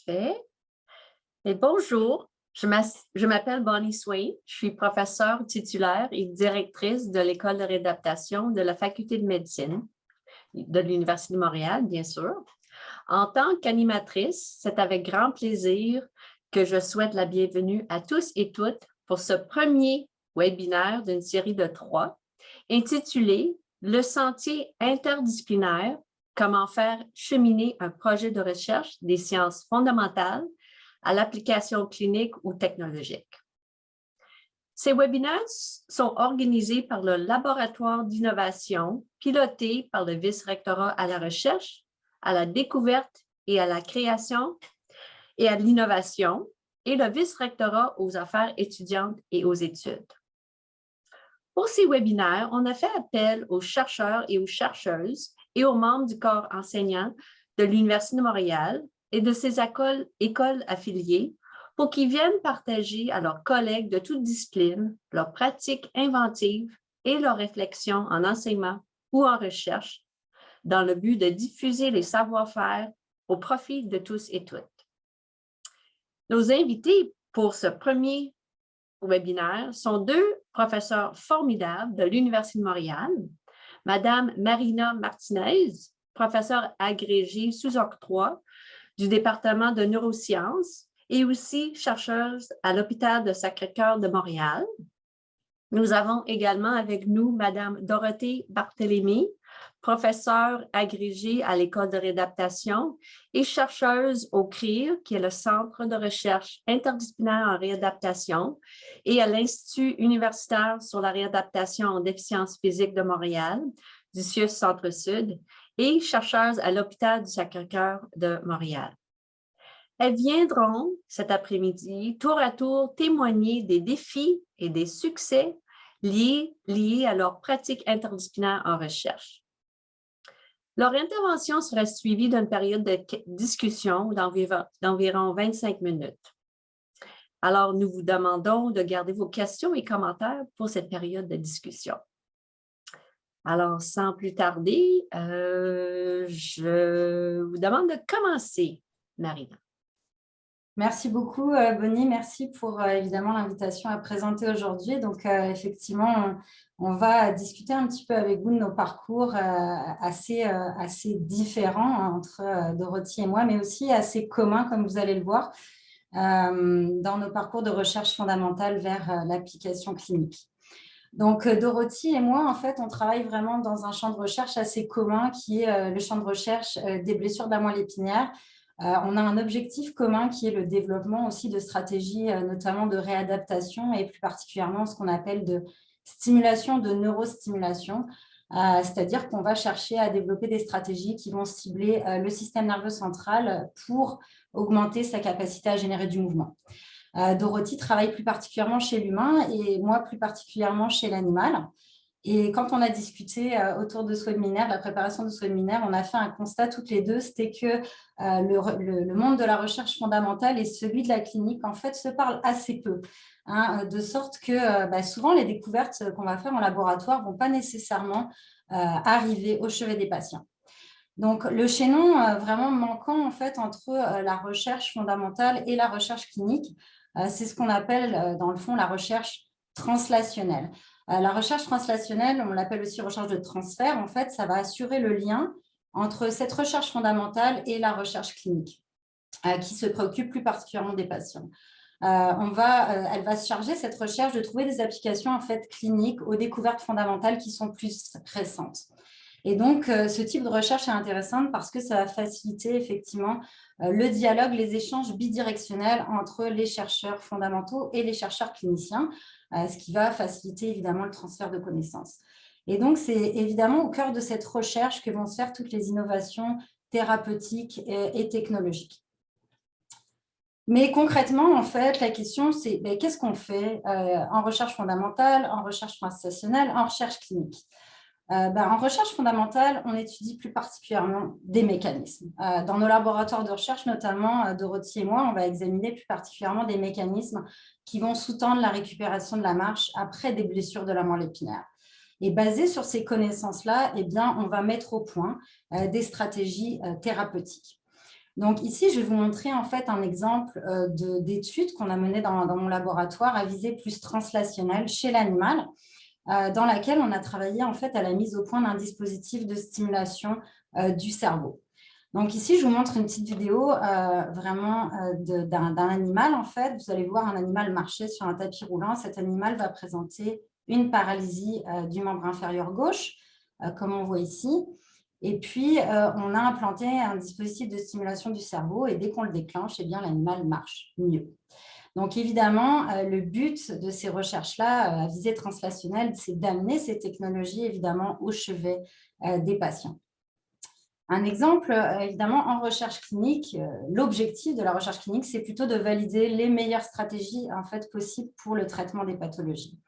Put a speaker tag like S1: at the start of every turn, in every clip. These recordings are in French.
S1: Parfait. Et bonjour, je m'appelle Bonnie Swain. Je suis professeure titulaire et directrice de l'École de réadaptation de la Faculté de médecine de l'Université de Montréal, bien sûr. En tant qu'animatrice, c'est avec grand plaisir que je souhaite la bienvenue à tous et toutes pour ce premier webinaire d'une série de 3 intitulé « Le sentier interdisciplinaire, comment faire cheminer un projet de recherche des sciences fondamentales à l'application clinique ou technologique ». Ces webinaires sont organisés par le Laboratoire d'innovation, piloté par le vice-rectorat à la recherche, à la découverte et à la création et à l'innovation, et le vice-rectorat aux affaires étudiantes et aux études. Pour ces webinaires, on a fait appel aux chercheurs et aux chercheuses et aux membres du corps enseignant de l'Université de Montréal et de ses écoles affiliées pour qu'ils viennent partager à leurs collègues de toutes disciplines leurs pratiques inventives et leurs réflexions en enseignement ou en recherche dans le but de diffuser les savoir-faire au profit de tous et toutes. Nos invités pour ce premier webinaire sont 2 professeurs formidables de l'Université de Montréal, Madame Marina Martinez, professeure agrégée sous octroi du département de neurosciences et aussi chercheuse à l'hôpital de Sacré-Cœur de Montréal. Nous avons également avec nous Madame Dorothée Barthélémy, professeure agrégée à l'École de réadaptation et chercheuse au CRIR, qui est le Centre de recherche interdisciplinaire en réadaptation, et à l'Institut universitaire sur la réadaptation en déficience physique de Montréal, du CIUS Centre-Sud, et chercheuse à l'hôpital du Sacré-Cœur de Montréal. Elles viendront cet après-midi tour à tour témoigner des défis et des succès liés à leur pratique interdisciplinaire en recherche. Leur intervention sera suivie d'une période de discussion d'environ 25 minutes. Alors, nous vous demandons de garder vos questions et commentaires pour cette période de discussion. Alors, sans plus tarder, je vous demande de commencer, Marina.
S2: Merci beaucoup, Bonnie. Merci pour évidemment l'invitation à présenter aujourd'hui. Donc, effectivement, on va discuter un petit peu avec vous de nos parcours assez différents entre Dorothy et moi, mais aussi assez communs, comme vous allez le voir, dans nos parcours de recherche fondamentale vers l'application clinique. Donc, Dorothy et moi, en fait, on travaille vraiment dans un champ de recherche assez commun qui est le champ de recherche des blessures de la moelle épinière. On a un objectif commun qui est le développement aussi de stratégies, notamment de réadaptation et plus particulièrement ce qu'on appelle de stimulation, de neurostimulation, c'est-à-dire qu'on va chercher à développer des stratégies qui vont cibler le système nerveux central pour augmenter sa capacité à générer du mouvement. Dorothy travaille plus particulièrement chez l'humain et moi plus particulièrement chez l'animal. Et quand on a discuté autour de ce webinaire, de la préparation de ce webinaire, on a fait un constat toutes les deux, c'était que le monde de la recherche fondamentale et celui de la clinique, en fait, se parlent assez peu. De sorte que souvent, les découvertes qu'on va faire en laboratoire ne vont pas nécessairement arriver au chevet des patients. Donc, le chaînon vraiment manquant en fait, entre la recherche fondamentale et la recherche clinique, c'est ce qu'on appelle dans le fond la recherche translationnelle. La recherche translationnelle, on l'appelle aussi recherche de transfert, en fait, ça va assurer le lien entre cette recherche fondamentale et la recherche clinique, qui se préoccupe plus particulièrement des patients. Elle va se charger, cette recherche, de trouver des applications en fait, cliniques aux découvertes fondamentales qui sont plus récentes. Et donc, ce type de recherche est intéressante parce que ça va faciliter effectivement le dialogue, les échanges bidirectionnels entre les chercheurs fondamentaux et les chercheurs cliniciens, ce qui va faciliter évidemment le transfert de connaissances. Et donc, c'est évidemment au cœur de cette recherche que vont se faire toutes les innovations thérapeutiques et technologiques. Mais concrètement, en fait, la question, c'est qu'est-ce qu'on fait en recherche fondamentale, en recherche translationnelle, en recherche clinique? En recherche fondamentale, on étudie plus particulièrement des mécanismes. Dans nos laboratoires de recherche, notamment Dorothy et moi, on va examiner plus particulièrement des mécanismes qui vont sous-tendre la récupération de la marche après des blessures de la moelle épinière. Et basé sur ces connaissances-là, on va mettre au point des stratégies thérapeutiques. Donc ici, je vais vous montrer en fait un exemple d'étude qu'on a menée dans mon laboratoire à visée plus translationnelle chez l'animal, dans laquelle on a travaillé en fait à la mise au point d'un dispositif de stimulation du cerveau. Donc ici, je vous montre une petite vidéo vraiment d'un animal en fait. Vous allez voir un animal marcher sur un tapis roulant. Cet animal va présenter une paralysie du membre inférieur gauche, comme on voit ici. Et puis, on a implanté un dispositif de stimulation du cerveau et dès qu'on le déclenche, eh bien, l'animal marche mieux. Donc, évidemment, le but de ces recherches-là, à visée translationnelle, c'est d'amener ces technologies, évidemment, au chevet des patients. Un exemple, évidemment, en recherche clinique, l'objectif de la recherche clinique, c'est plutôt de valider les meilleures stratégies en fait, possibles pour le traitement des pathologies.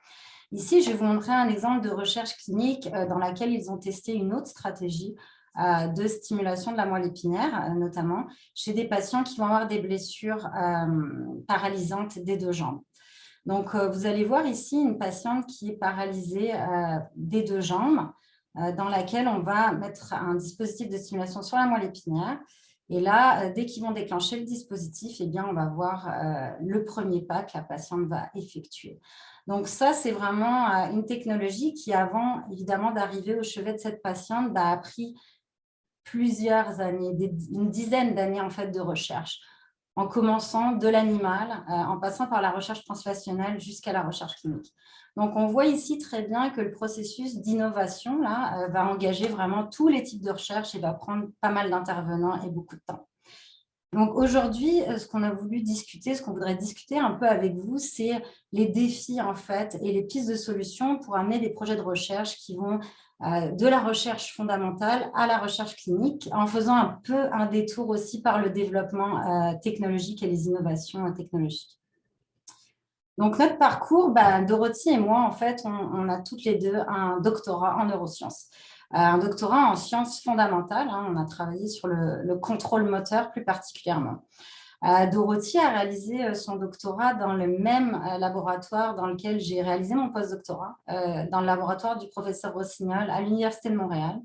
S2: Ici, je vais vous montrer un exemple de recherche clinique dans laquelle ils ont testé une autre stratégie de stimulation de la moelle épinière, notamment chez des patients qui vont avoir des blessures paralysantes des deux jambes. Donc, vous allez voir ici une patiente qui est paralysée des deux jambes, dans laquelle on va mettre un dispositif de stimulation sur la moelle épinière. Et là, dès qu'ils vont déclencher le dispositif, eh bien, on va voir le premier pas que la patiente va effectuer. Donc ça, c'est vraiment une technologie qui, avant évidemment d'arriver au chevet de cette patiente, a pris plusieurs années, une dizaine d'années en fait de recherche, en commençant de l'animal, en passant par la recherche translationnelle jusqu'à la recherche clinique. Donc, on voit ici très bien que le processus d'innovation va engager vraiment tous les types de recherche et va prendre pas mal d'intervenants et beaucoup de temps. Donc aujourd'hui, ce qu'on a voulu discuter, ce qu'on voudrait discuter un peu avec vous, c'est les défis en fait et les pistes de solutions pour amener des projets de recherche qui vont de la recherche fondamentale à la recherche clinique, en faisant un peu un détour aussi par le développement technologique et les innovations technologiques. Donc notre parcours, Dorothy et moi, en fait, on a toutes les deux un doctorat en neurosciences. Un doctorat en sciences fondamentales. On a travaillé sur le contrôle moteur plus particulièrement. Dorothy a réalisé son doctorat dans le même laboratoire dans lequel j'ai réalisé mon postdoctorat, dans le laboratoire du professeur Rossignol à l'Université de Montréal.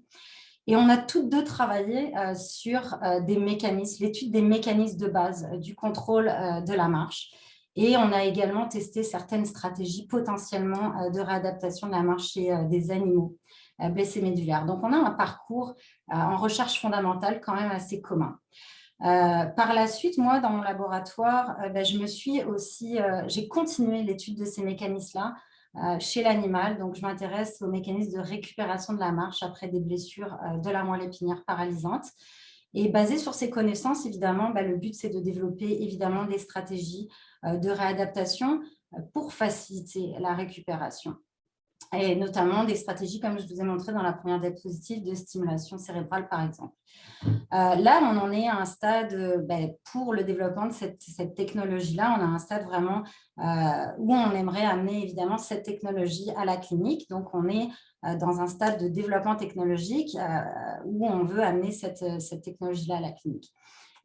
S2: Et on a toutes deux travaillé sur des mécanismes, l'étude des mécanismes de base du contrôle de la marche. Et on a également testé certaines stratégies potentiellement de réadaptation de la marche chez des animaux blessés médulaires. Donc, on a un parcours en recherche fondamentale quand même assez commun. Par la suite, moi, dans mon laboratoire, j'ai continué l'étude de ces mécanismes-là chez l'animal. Donc, je m'intéresse aux mécanismes de récupération de la marche après des blessures de la moelle épinière paralysante. Et basé sur ces connaissances, évidemment, le but, c'est de développer évidemment des stratégies de réadaptation pour faciliter la récupération. Et notamment des stratégies, comme je vous ai montré dans la première diapositive, de stimulation cérébrale, par exemple. Là, on en est à un stade, pour le développement de cette technologie-là, on a un stade vraiment où on aimerait amener évidemment cette technologie à la clinique. Donc, on est dans un stade de développement technologique où on veut amener cette technologie-là à la clinique.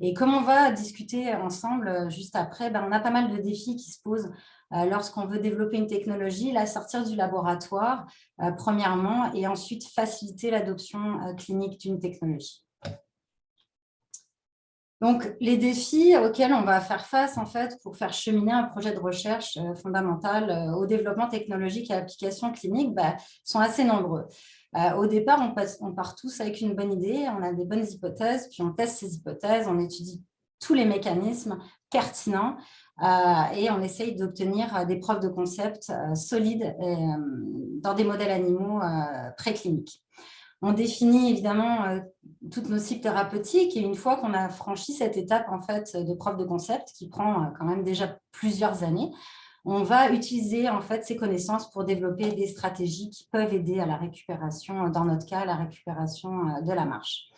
S2: Et comme on va discuter ensemble juste après, on a pas mal de défis qui se posent lorsqu'on veut développer une technologie, la sortir du laboratoire, premièrement, et ensuite faciliter l'adoption clinique d'une technologie. Donc, les défis auxquels on va faire face, en fait, pour faire cheminer un projet de recherche fondamental au développement technologique et à l'application clinique, sont assez nombreux. Au départ, on part tous avec une bonne idée, on a des bonnes hypothèses, puis on teste ces hypothèses, on étudie tous les mécanismes pertinents et on essaye d'obtenir des preuves de concept solides dans des modèles animaux précliniques. On définit évidemment toutes nos cibles thérapeutiques et une fois qu'on a franchi cette étape en fait, de preuve de concept qui prend quand même déjà plusieurs années, on va utiliser en fait ces connaissances pour développer des stratégies qui peuvent aider à la récupération, dans notre cas, à la récupération de la marche.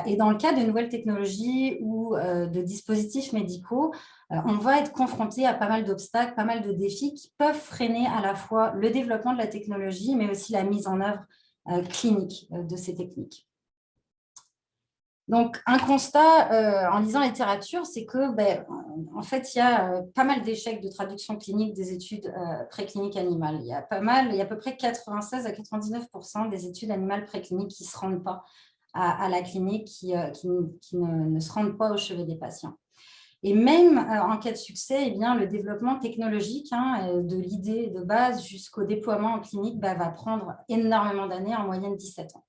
S2: Et dans le cas de nouvelles technologies ou de dispositifs médicaux, on va être confronté à pas mal d'obstacles, pas mal de défis qui peuvent freiner à la fois le développement de la technologie, mais aussi la mise en œuvre clinique de ces techniques. Donc, un constat en lisant la littérature, c'est que, en fait, il y a pas mal d'échecs de traduction clinique des études précliniques animales. Il y a à peu près 96 à 99% des études animales précliniques qui ne se rendent pas à la clinique qui ne se rendent pas au chevet des patients. Et même en cas de succès, eh bien, le développement technologique, de l'idée de base jusqu'au déploiement en clinique, va prendre énormément d'années, en moyenne 17 ans.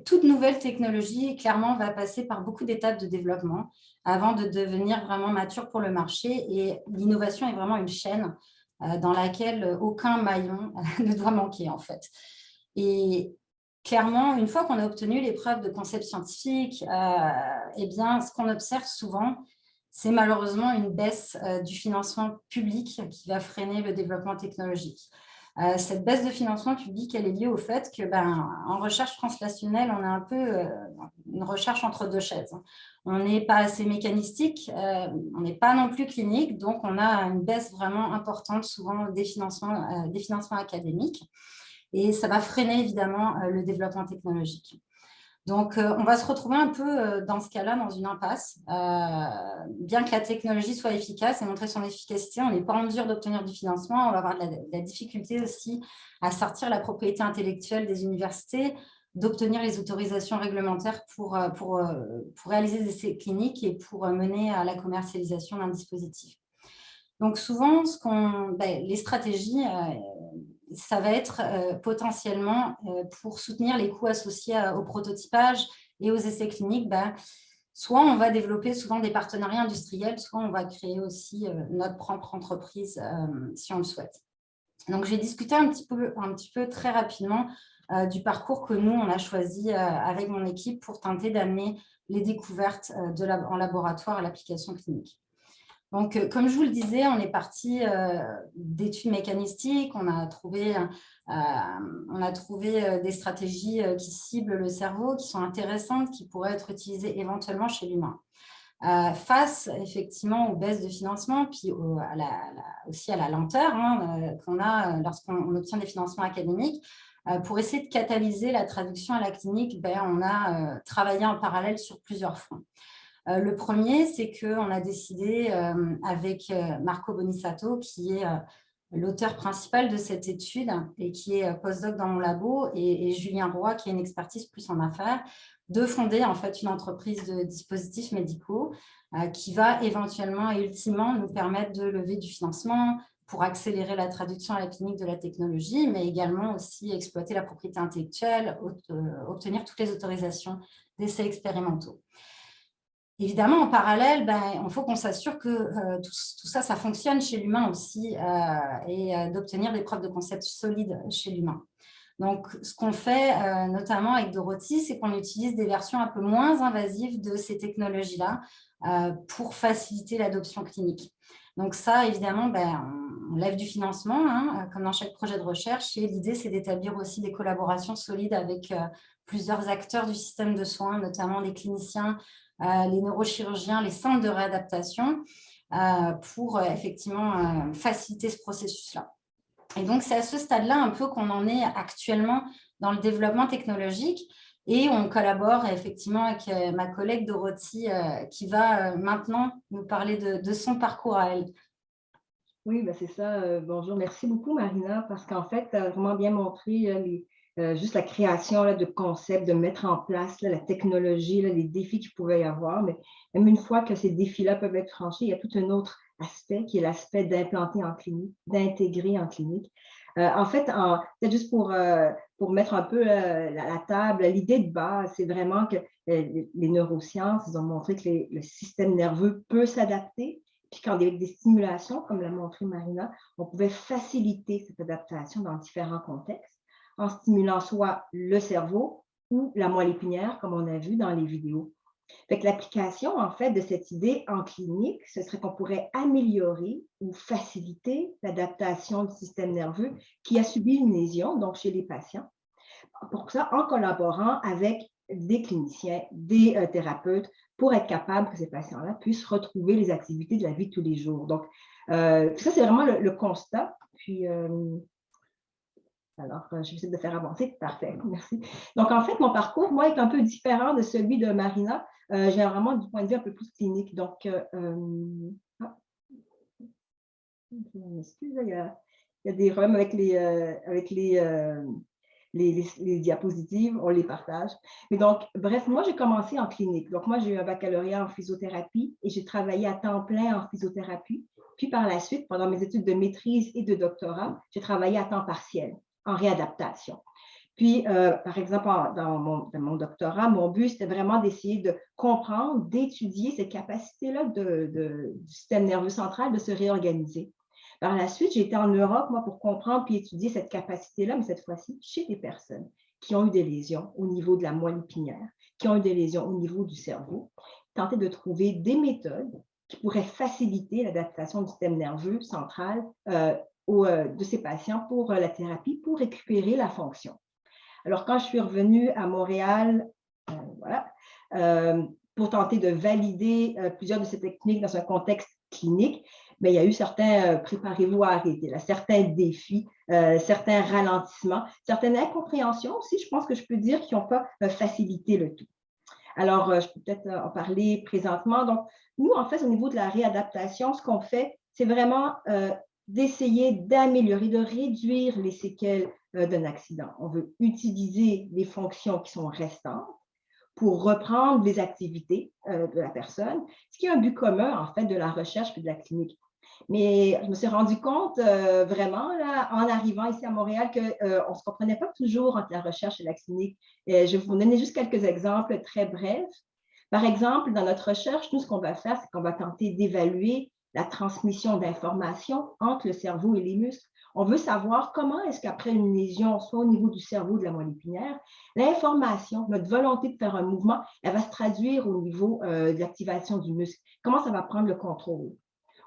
S2: Toute nouvelle technologie, clairement, va passer par beaucoup d'étapes de développement avant de devenir vraiment mature pour le marché. Et l'innovation est vraiment une chaîne dans laquelle aucun maillon ne doit manquer, en fait. Et clairement, une fois qu'on a obtenu les preuves de concept scientifique, eh bien, ce qu'on observe souvent, c'est malheureusement une baisse du financement public qui va freiner le développement technologique. Cette baisse de financement public, elle est liée au fait que, en recherche translationnelle, on a un peu une recherche entre deux chaises. On n'est pas assez mécanistique, on n'est pas non plus clinique, donc on a une baisse vraiment importante souvent des financements académiques. Et ça va freiner évidemment le développement technologique. Donc, on va se retrouver un peu dans ce cas-là, dans une impasse. Bien que la technologie soit efficace et montrer son efficacité, on n'est pas en mesure d'obtenir du financement. On va avoir de la difficulté aussi à sortir la propriété intellectuelle des universités, d'obtenir les autorisations réglementaires pour réaliser des essais cliniques et pour mener à la commercialisation d'un dispositif. Donc, souvent, les stratégies, ça va être potentiellement pour soutenir les coûts associés au prototypage et aux essais cliniques. Soit on va développer souvent des partenariats industriels, soit on va créer aussi notre propre entreprise si on le souhaite. Donc, j'ai discuté un petit peu très rapidement du parcours que nous, on a choisi avec mon équipe pour tenter d'amener les découvertes en laboratoire à l'application clinique. Donc, comme je vous le disais, on est parti d'études mécanistiques, on a trouvé des stratégies qui ciblent le cerveau, qui sont intéressantes, qui pourraient être utilisées éventuellement chez l'humain. Face effectivement aux baisses de financement, puis aussi à la lenteur qu'on a lorsqu'on obtient des financements académiques, pour essayer de catalyser la traduction à la clinique, on a travaillé en parallèle sur plusieurs fronts. Le premier, c'est qu'on a décidé avec Marco Bonisato, qui est l'auteur principal de cette étude et qui est postdoc dans mon labo, et Julien Roy, qui a une expertise plus en affaires, de fonder en fait une entreprise de dispositifs médicaux qui va éventuellement et ultimement nous permettre de lever du financement pour accélérer la traduction à la clinique de la technologie, mais également aussi exploiter la propriété intellectuelle, obtenir toutes les autorisations d'essais expérimentaux. Évidemment, en parallèle, il faut qu'on s'assure que tout ça, ça fonctionne chez l'humain aussi et d'obtenir des preuves de concept solides chez l'humain. Donc, ce qu'on fait notamment avec Dorothy, c'est qu'on utilise des versions un peu moins invasives de ces technologies-là pour faciliter l'adoption clinique. Donc ça, évidemment, on lève du financement, comme dans chaque projet de recherche, et l'idée, c'est d'établir aussi des collaborations solides avec plusieurs acteurs du système de soins, notamment les cliniciens, les neurochirurgiens, les centres de réadaptation, pour effectivement faciliter ce processus-là. Et donc, c'est à ce stade-là un peu qu'on en est actuellement dans le développement technologique, et on collabore effectivement avec ma collègue Dorothy qui va maintenant nous parler de son parcours à elle.
S3: Oui, c'est ça. Bonjour, merci beaucoup Marina, parce qu'en fait, tu as vraiment bien montré juste la création de concepts, de mettre en place la technologie, les défis qu'il pouvait y avoir. Mais même une fois que ces défis-là peuvent être franchis, il y a tout un autre aspect qui est l'aspect d'implanter en clinique, d'intégrer en clinique. En fait, peut-être juste pour mettre un peu la table, l'idée de base, c'est vraiment que les neurosciences, ils ont montré que le système nerveux peut s'adapter. Puis quand avec des stimulations, comme l'a montré Marina, on pouvait faciliter cette adaptation dans différents contextes, en stimulant soit le cerveau ou la moelle épinière, comme on a vu dans les vidéos. Fait que l'application, en fait, de cette idée en clinique, ce serait qu'on pourrait améliorer ou faciliter l'adaptation du système nerveux qui a subi une lésion, donc chez les patients, pour ça, en collaborant avec des cliniciens, des thérapeutes, pour être capable que ces patients-là puissent retrouver les activités de la vie de tous les jours. Donc, ça, c'est vraiment le constat. Puis, alors, je vais essayer de faire avancer. Parfait, merci. Donc, en fait, mon parcours, moi, est un peu différent de celui de Marina. J'ai vraiment du point de vue un peu plus clinique. Donc, je m'excuse, il y a des problèmes avec les les diapositives, on les partage. Mais donc, bref, moi, j'ai commencé en clinique. Donc, moi, j'ai eu un baccalauréat en physiothérapie et j'ai travaillé à temps plein en physiothérapie. Puis, par la suite, pendant mes études de maîtrise et de doctorat, j'ai travaillé à temps partiel en réadaptation. Puis, par exemple, dans mon doctorat, mon but, c'était vraiment d'essayer de comprendre, d'étudier ces capacités-là du système nerveux central de se réorganiser. Par la suite, j'ai été en Europe, moi, pour comprendre puis étudier cette capacité-là, mais cette fois-ci, chez des personnes qui ont eu des lésions au niveau de la moelle épinière, qui ont eu des lésions au niveau du cerveau, tenter de trouver des méthodes qui pourraient faciliter l'adaptation du système nerveux central de ces patients pour la thérapie, pour récupérer la fonction. Alors, quand je suis revenue à Montréal, pour tenter de valider plusieurs de ces techniques dans un contexte clinique, mais il y a eu certains, préparez-vous à arrêter, là, certains défis, certains ralentissements, certaines incompréhensions aussi, je pense que je peux dire, qui n'ont pas facilité le tout. Alors, je peux peut-être en parler présentement. Donc, nous, en fait, au niveau de la réadaptation, ce qu'on fait, c'est vraiment d'essayer d'améliorer, de réduire les séquelles d'un accident. On veut utiliser les fonctions qui sont restantes pour reprendre les activités de la personne, ce qui est un but commun, en fait, de la recherche et de la clinique. Mais je me suis rendu compte vraiment, là, en arrivant ici à Montréal, qu'on ne se comprenait pas toujours entre la recherche et la clinique. Et je vais vous donner juste quelques exemples très brefs. Par exemple, dans notre recherche, nous, ce qu'on va faire, c'est qu'on va tenter d'évaluer la transmission d'informations entre le cerveau et les muscles. On veut savoir comment est-ce qu'après une lésion, soit au niveau du cerveau ou de la moelle épinière, l'information, notre volonté de faire un mouvement, elle va se traduire au niveau de l'activation du muscle. Comment ça va prendre le contrôle?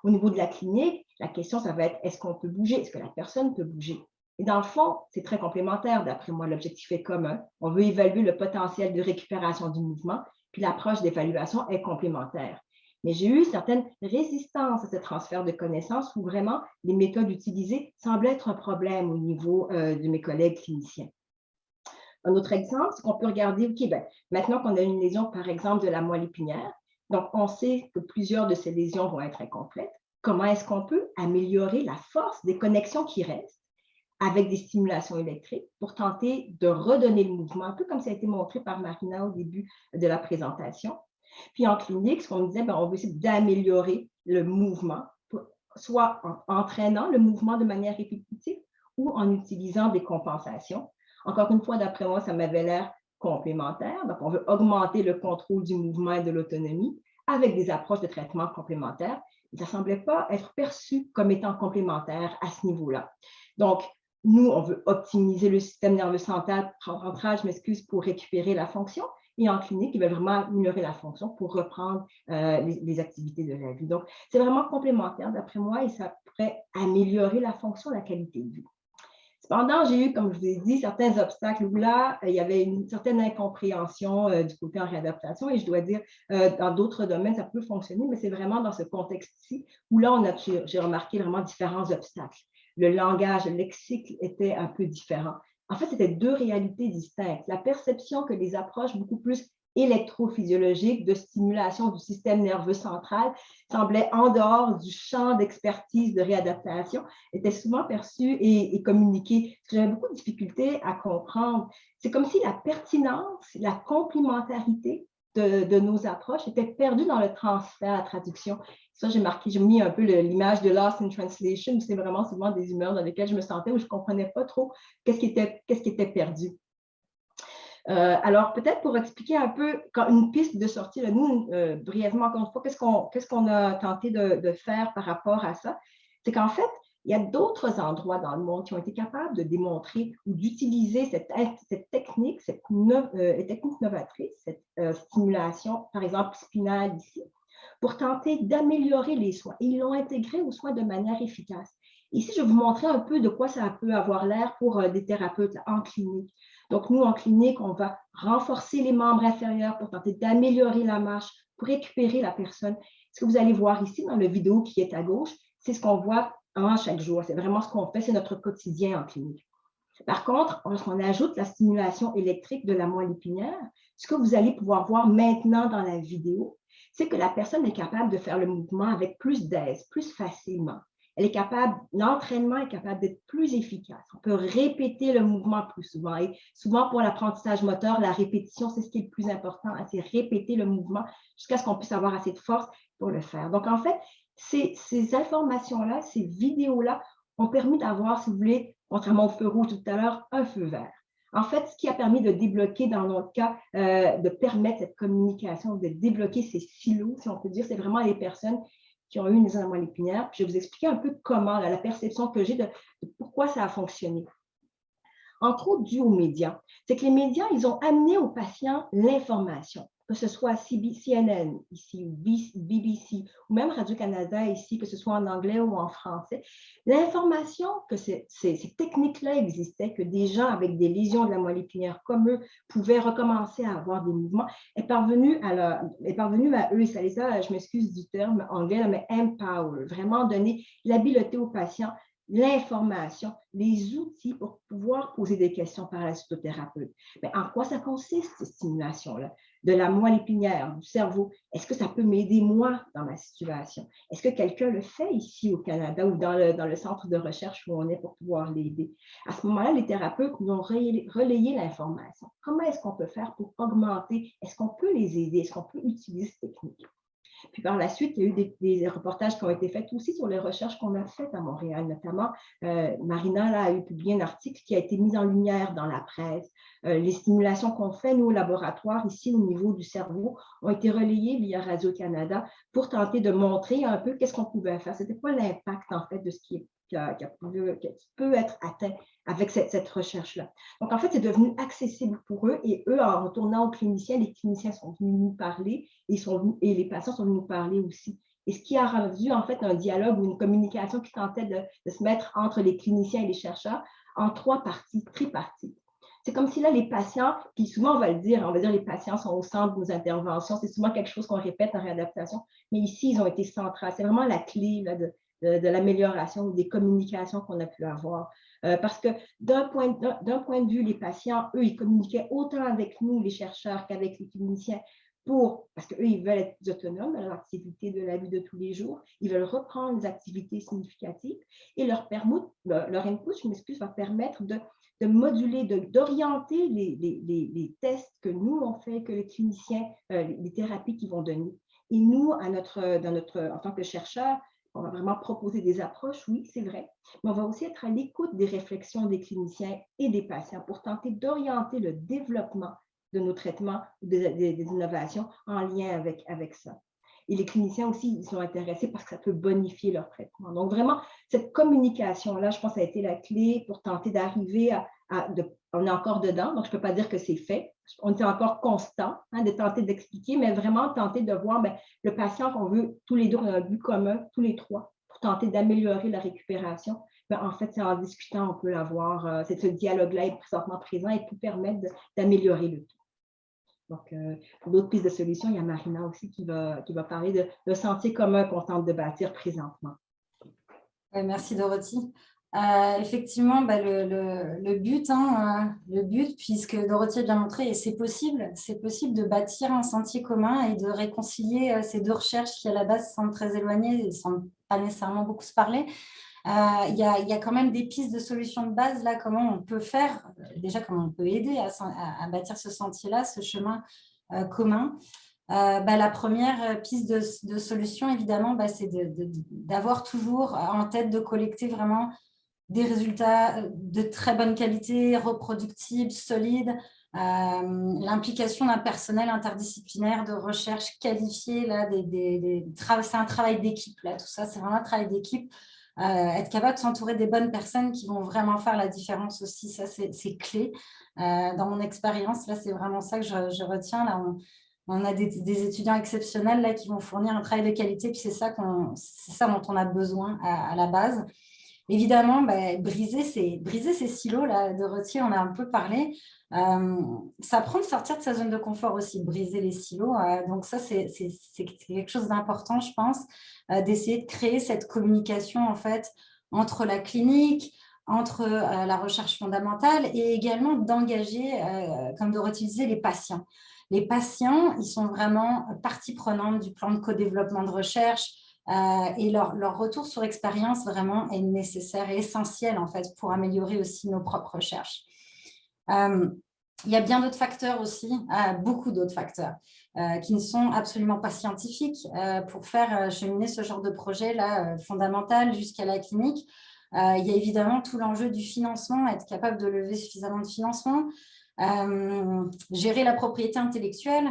S3: Au niveau de la clinique, la question, ça va être est-ce qu'on peut bouger? Est-ce que la personne peut bouger? Et dans le fond, c'est très complémentaire, d'après moi. L'objectif est commun. On veut évaluer le potentiel de récupération du mouvement, puis l'approche d'évaluation est complémentaire. Mais j'ai eu certaines résistances à ce transfert de connaissances où vraiment les méthodes utilisées semblent être un problème au niveau de mes collègues cliniciens. Un autre exemple, c'est qu'on peut regarder, OK, maintenant qu'on a une lésion, par exemple, de la moelle épinière, donc on sait que plusieurs de ces lésions vont être incomplètes. Comment est-ce qu'on peut améliorer la force des connexions qui restent avec des stimulations électriques pour tenter de redonner le mouvement, un peu comme ça a été montré par Marina au début de la présentation. Puis en clinique, ce qu'on me disait, on veut essayer d'améliorer le mouvement, soit en entraînant le mouvement de manière répétitive ou en utilisant des compensations. Encore une fois, d'après moi, ça m'avait l'air complémentaire. Donc, on veut augmenter le contrôle du mouvement et de l'autonomie avec des approches de traitement complémentaires. Ça ne semblait pas être perçu comme étant complémentaire à ce niveau-là. Donc, nous, on veut optimiser le système nerveux central, pour récupérer la fonction. Et en clinique, ils veulent vraiment améliorer la fonction pour reprendre les activités de la vie. Donc, c'est vraiment complémentaire, d'après moi, et ça pourrait améliorer la fonction, la qualité de vie. Cependant, j'ai eu, comme je vous ai dit, certains obstacles où là, il y avait une certaine incompréhension du côté en réadaptation et je dois dire, dans d'autres domaines, ça peut fonctionner, mais c'est vraiment dans ce contexte-ci où là, j'ai remarqué vraiment différents obstacles. Le langage, le lexique était un peu différent. En fait, c'était deux réalités distinctes. La perception que les approches beaucoup plus électrophysiologiques de stimulation du système nerveux central semblaient en dehors du champ d'expertise de réadaptation, étaient souvent perçues et communiquées. Ce que j'avais beaucoup de difficultés à comprendre. C'est comme si la pertinence, la complémentarité de nos approches était perdue dans le transfert, la traduction. Ça, j'ai mis un peu l'image de Lost in Translation, c'est vraiment souvent des humeurs dans lesquelles je me sentais où je ne comprenais pas trop qu'est-ce qui était perdu. Alors, peut-être pour expliquer un peu une piste de sortie, là, nous, brièvement, encore une fois, qu'est-ce qu'on a tenté de faire par rapport à ça? C'est qu'en fait, il y a d'autres endroits dans le monde qui ont été capables de démontrer ou d'utiliser cette technique, technique novatrice, cette stimulation, par exemple, spinale ici, pour tenter d'améliorer les soins. Et ils l'ont intégré aux soins de manière efficace. Ici, je vais vous montrer un peu de quoi ça peut avoir l'air pour des thérapeutes là, en clinique. Donc, nous, en clinique, on va renforcer les membres inférieurs pour tenter d'améliorer la marche, pour récupérer la personne. Ce que vous allez voir ici dans la vidéo qui est à gauche, c'est ce qu'on voit chaque jour. C'est vraiment ce qu'on fait, c'est notre quotidien en clinique. Par contre, lorsqu'on ajoute la stimulation électrique de la moelle épinière, ce que vous allez pouvoir voir maintenant dans la vidéo, c'est que la personne est capable de faire le mouvement avec plus d'aise, plus facilement. l'entraînement est capable d'être plus efficace. On peut répéter le mouvement plus souvent. Et souvent, pour l'apprentissage moteur, la répétition, c'est ce qui est le plus important, hein, c'est répéter le mouvement jusqu'à ce qu'on puisse avoir assez de force pour le faire. Donc, en fait, ces informations-là, ces vidéos-là ont permis d'avoir, si vous voulez, contrairement au feu rouge tout à l'heure, un feu vert. En fait, ce qui a permis de débloquer, dans notre cas, de permettre cette communication, de débloquer ces silos, si on peut dire, c'est vraiment les personnes qui ont eu une lésion de la moelle épinière. Puis je vais vous expliquer un peu comment, là, la perception que j'ai de pourquoi ça a fonctionné. Entre autres, dû aux médias. C'est que les médias, ils ont amené aux patients l'information, que ce soit CNN ici, ou BBC, ou même Radio-Canada ici, que ce soit en anglais ou en français. L'information que ces techniques-là existaient, que des gens avec des lésions de la moelle épinière comme eux pouvaient recommencer à avoir des mouvements, est parvenue à eux, et ça les a, je m'excuse du terme anglais, mais empower, vraiment donner l'habileté aux patients, l'information, les outils pour pouvoir poser des questions par la suite au thérapeute. Mais en quoi ça consiste, cette stimulation-là? De la moelle épinière, du cerveau. Est-ce que ça peut m'aider, moi, dans ma situation? Est-ce que quelqu'un le fait ici au Canada ou dans le centre de recherche où on est pour pouvoir l'aider? À ce moment-là, les thérapeutes nous ont relayé l'information. Comment est-ce qu'on peut faire pour augmenter? Est-ce qu'on peut les aider? Est-ce qu'on peut utiliser cette technique? Puis par la suite, il y a eu des reportages qui ont été faits aussi sur les recherches qu'on a faites à Montréal, notamment Marina là, a eu publié un article qui a été mis en lumière dans la presse. Les stimulations qu'on fait, nous, au laboratoire, ici, au niveau du cerveau, ont été relayées via Radio-Canada pour tenter de montrer un peu qu'est-ce qu'on pouvait faire. C'était quoi l'impact, en fait, de ce qui peut être atteint avec cette recherche-là. Donc, en fait, c'est devenu accessible pour eux et eux, en retournant aux cliniciens, les cliniciens sont venus nous parler et les patients sont venus nous parler aussi. Et ce qui a rendu, en fait, un dialogue ou une communication qui tentait de se mettre entre les cliniciens et les chercheurs en trois parties, tripartites. C'est comme si là, les patients, puis souvent on va dire les patients sont au centre de nos interventions, c'est souvent quelque chose qu'on répète en réadaptation, mais ici, ils ont été centrales. C'est vraiment la clé là, de l'amélioration ou des communications qu'on a pu avoir. Parce que d'un point de vue, les patients, eux, ils communiquaient autant avec nous, les chercheurs, qu'avec les cliniciens, parce qu'eux, ils veulent être plus autonomes dans leur activité de la vie de tous les jours. Ils veulent reprendre des activités significatives et leur input, va permettre de moduler, d'orienter les tests que nous, on fait, que les cliniciens, les thérapies qu'ils vont donner. Et nous, en tant que chercheurs, on va vraiment proposer des approches, oui, c'est vrai, mais on va aussi être à l'écoute des réflexions des cliniciens et des patients pour tenter d'orienter le développement de nos traitements, des innovations en lien avec ça. Et les cliniciens aussi, ils sont intéressés parce que ça peut bonifier leur traitement. Donc, vraiment, cette communication-là, je pense, ça a été la clé pour tenter d'arriver on est encore dedans, donc je ne peux pas dire que c'est fait. On est encore constant de tenter d'expliquer, mais vraiment tenter de voir le patient qu'on veut, tous les deux, on a un but commun, tous les trois, pour tenter d'améliorer la récupération. En fait, c'est en discutant, on peut l'avoir. C'est ce dialogue-là est présentement présent et peut permettre d'améliorer le tout. Donc, pour d'autres pistes de solutions, il y a Marina aussi qui va parler de sentier commun qu'on tente de bâtir présentement.
S2: Merci Dorothy. Effectivement, le but, puisque Dorothy a bien montré, et c'est possible de bâtir un sentier commun et de réconcilier ces deux recherches qui à la base semblent très éloignées et ne semblent pas nécessairement beaucoup se parler. Il y a quand même des pistes de solutions de base, là, comment on peut faire, déjà comment on peut aider à bâtir ce sentier-là, ce chemin commun. La première piste de solution, évidemment, c'est d'avoir toujours en tête de collecter vraiment des résultats de très bonne qualité, reproductibles, solides, l'implication d'un personnel interdisciplinaire de recherche qualifié, là, c'est un travail d'équipe, là, tout ça, c'est vraiment un travail d'équipe. Être capable de s'entourer des bonnes personnes qui vont vraiment faire la différence aussi, ça, c'est clé. Dans mon expérience, là, c'est vraiment ça que je retiens. Là, on a des étudiants exceptionnels là, qui vont fournir un travail de qualité, puis c'est ça dont on a besoin à la base. Évidemment, briser ces silos, là, Dorothy, on a un peu parlé. Ça prend de sortir de sa zone de confort aussi, briser les silos. Donc ça, c'est quelque chose d'important, je pense, d'essayer de créer cette communication, en fait, entre la clinique, entre la recherche fondamentale et également d'engager, comme Dorothy disait, les patients. Les patients, ils sont vraiment partie prenante du plan de co-développement de recherche. et leur retour sur expérience vraiment est nécessaire et essentiel en fait pour améliorer aussi nos propres recherches. Il y a bien d'autres facteurs aussi, beaucoup d'autres facteurs qui ne sont absolument pas scientifiques pour faire cheminer ce genre de projet-là fondamental jusqu'à la clinique. Il y a évidemment tout l'enjeu du financement, être capable de lever suffisamment de financement, gérer la propriété intellectuelle,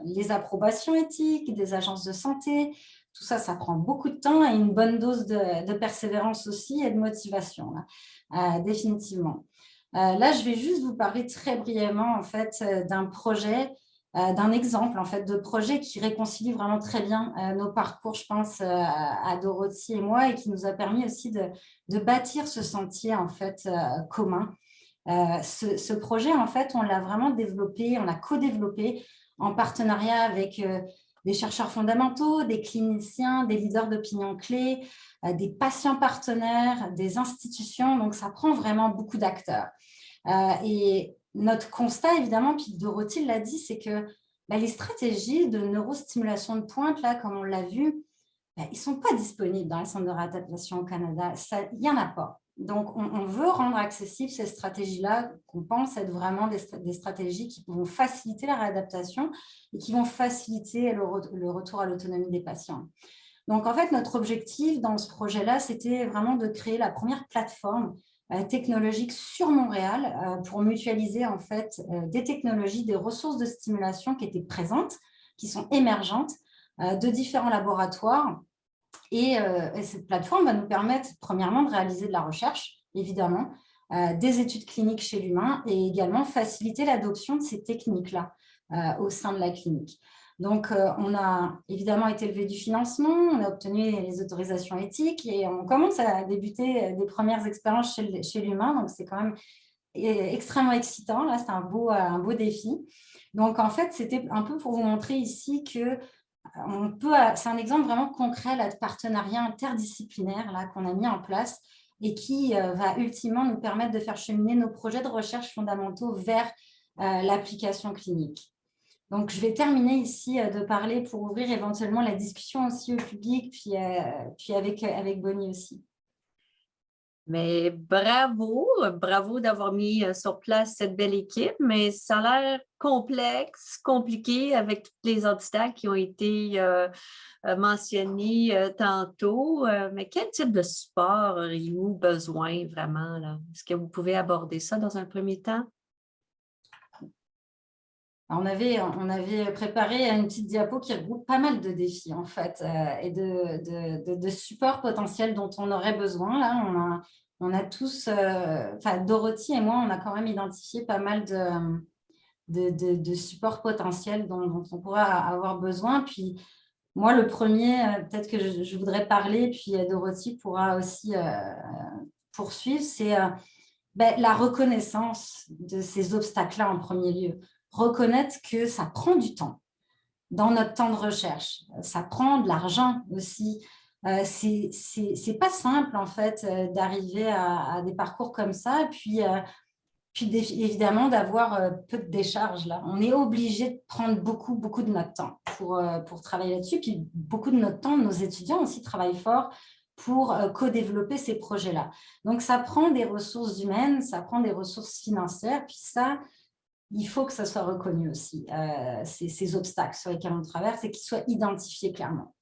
S2: les approbations éthiques des agences de santé. Tout ça, ça prend beaucoup de temps et une bonne dose de persévérance aussi et de motivation, là, définitivement. Là, je vais juste vous parler très brièvement en fait, d'un projet, d'un exemple en fait, de projet qui réconcilie vraiment très bien nos parcours, je pense, à Dorothy et moi, et qui nous a permis aussi de bâtir ce sentier en fait, commun. Ce projet, en fait, on l'a vraiment développé, on l'a co-développé en partenariat avec des chercheurs fondamentaux, des cliniciens, des leaders d'opinion clés, des patients partenaires, des institutions. Donc, ça prend vraiment beaucoup d'acteurs. Et notre constat, évidemment, puis Dorothy l'a dit, c'est que les stratégies de neurostimulation de pointe, là, comme on l'a vu, ils ne sont pas disponibles dans les centres de réadaptation au Canada. Il n'y en a pas. Donc, on veut rendre accessibles ces stratégies-là qu'on pense être vraiment des stratégies qui vont faciliter la réadaptation et qui vont faciliter le retour à l'autonomie des patients. Donc, en fait, notre objectif dans ce projet-là, c'était vraiment de créer la première plateforme technologique sur Montréal pour mutualiser en fait des technologies, des ressources de stimulation qui étaient présentes, qui sont émergentes de différents laboratoires. Et cette plateforme va nous permettre, premièrement, de réaliser de la recherche, évidemment, des études cliniques chez l'humain et également faciliter l'adoption de ces techniques-là au sein de la clinique. Donc, on a évidemment été élevé du financement, on a obtenu les autorisations éthiques et on commence à débuter des premières expériences chez l'humain. Donc, c'est quand même extrêmement excitant. Là, c'est un beau défi. Donc, en fait, c'était un peu pour vous montrer ici que c'est un exemple vraiment concret là, de partenariat interdisciplinaire là, qu'on a mis en place et qui va ultimement nous permettre de faire cheminer nos projets de recherche fondamentaux vers l'application clinique. Donc, je vais terminer ici de parler pour ouvrir éventuellement la discussion aussi au public, puis avec Bonnie aussi.
S1: Mais bravo d'avoir mis sur place cette belle équipe, mais ça a l'air complexe, compliqué avec tous les obstacles qui ont été mentionnés tantôt. Mais quel type de support auriez-vous besoin vraiment, là? Est-ce que vous pouvez aborder ça dans un premier temps?
S2: On avait préparé une petite diapo qui regroupe pas mal de défis en fait et de supports potentiels dont on aurait besoin. Là, on a tous, Dorothy et moi, on a quand même identifié pas mal de supports potentiels dont on pourra avoir besoin. Puis moi, le premier, peut-être que je voudrais parler, puis Dorothy pourra aussi poursuivre, c'est la reconnaissance de ces obstacles-là en premier lieu. Reconnaître que ça prend du temps dans notre temps de recherche. Ça prend de l'argent aussi. C'est pas simple, en fait, d'arriver à des parcours comme ça. Puis évidemment, d'avoir peu de décharge. Là. On est obligé de prendre beaucoup de notre temps pour travailler là-dessus. Puis beaucoup de notre temps, nos étudiants aussi travaillent fort pour co-développer ces projets-là. Donc, ça prend des ressources humaines, ça prend des ressources financières. Puis ça, il faut que ça soit reconnu aussi, ces obstacles sur lesquels on traverse et qu'ils soient identifiés clairement.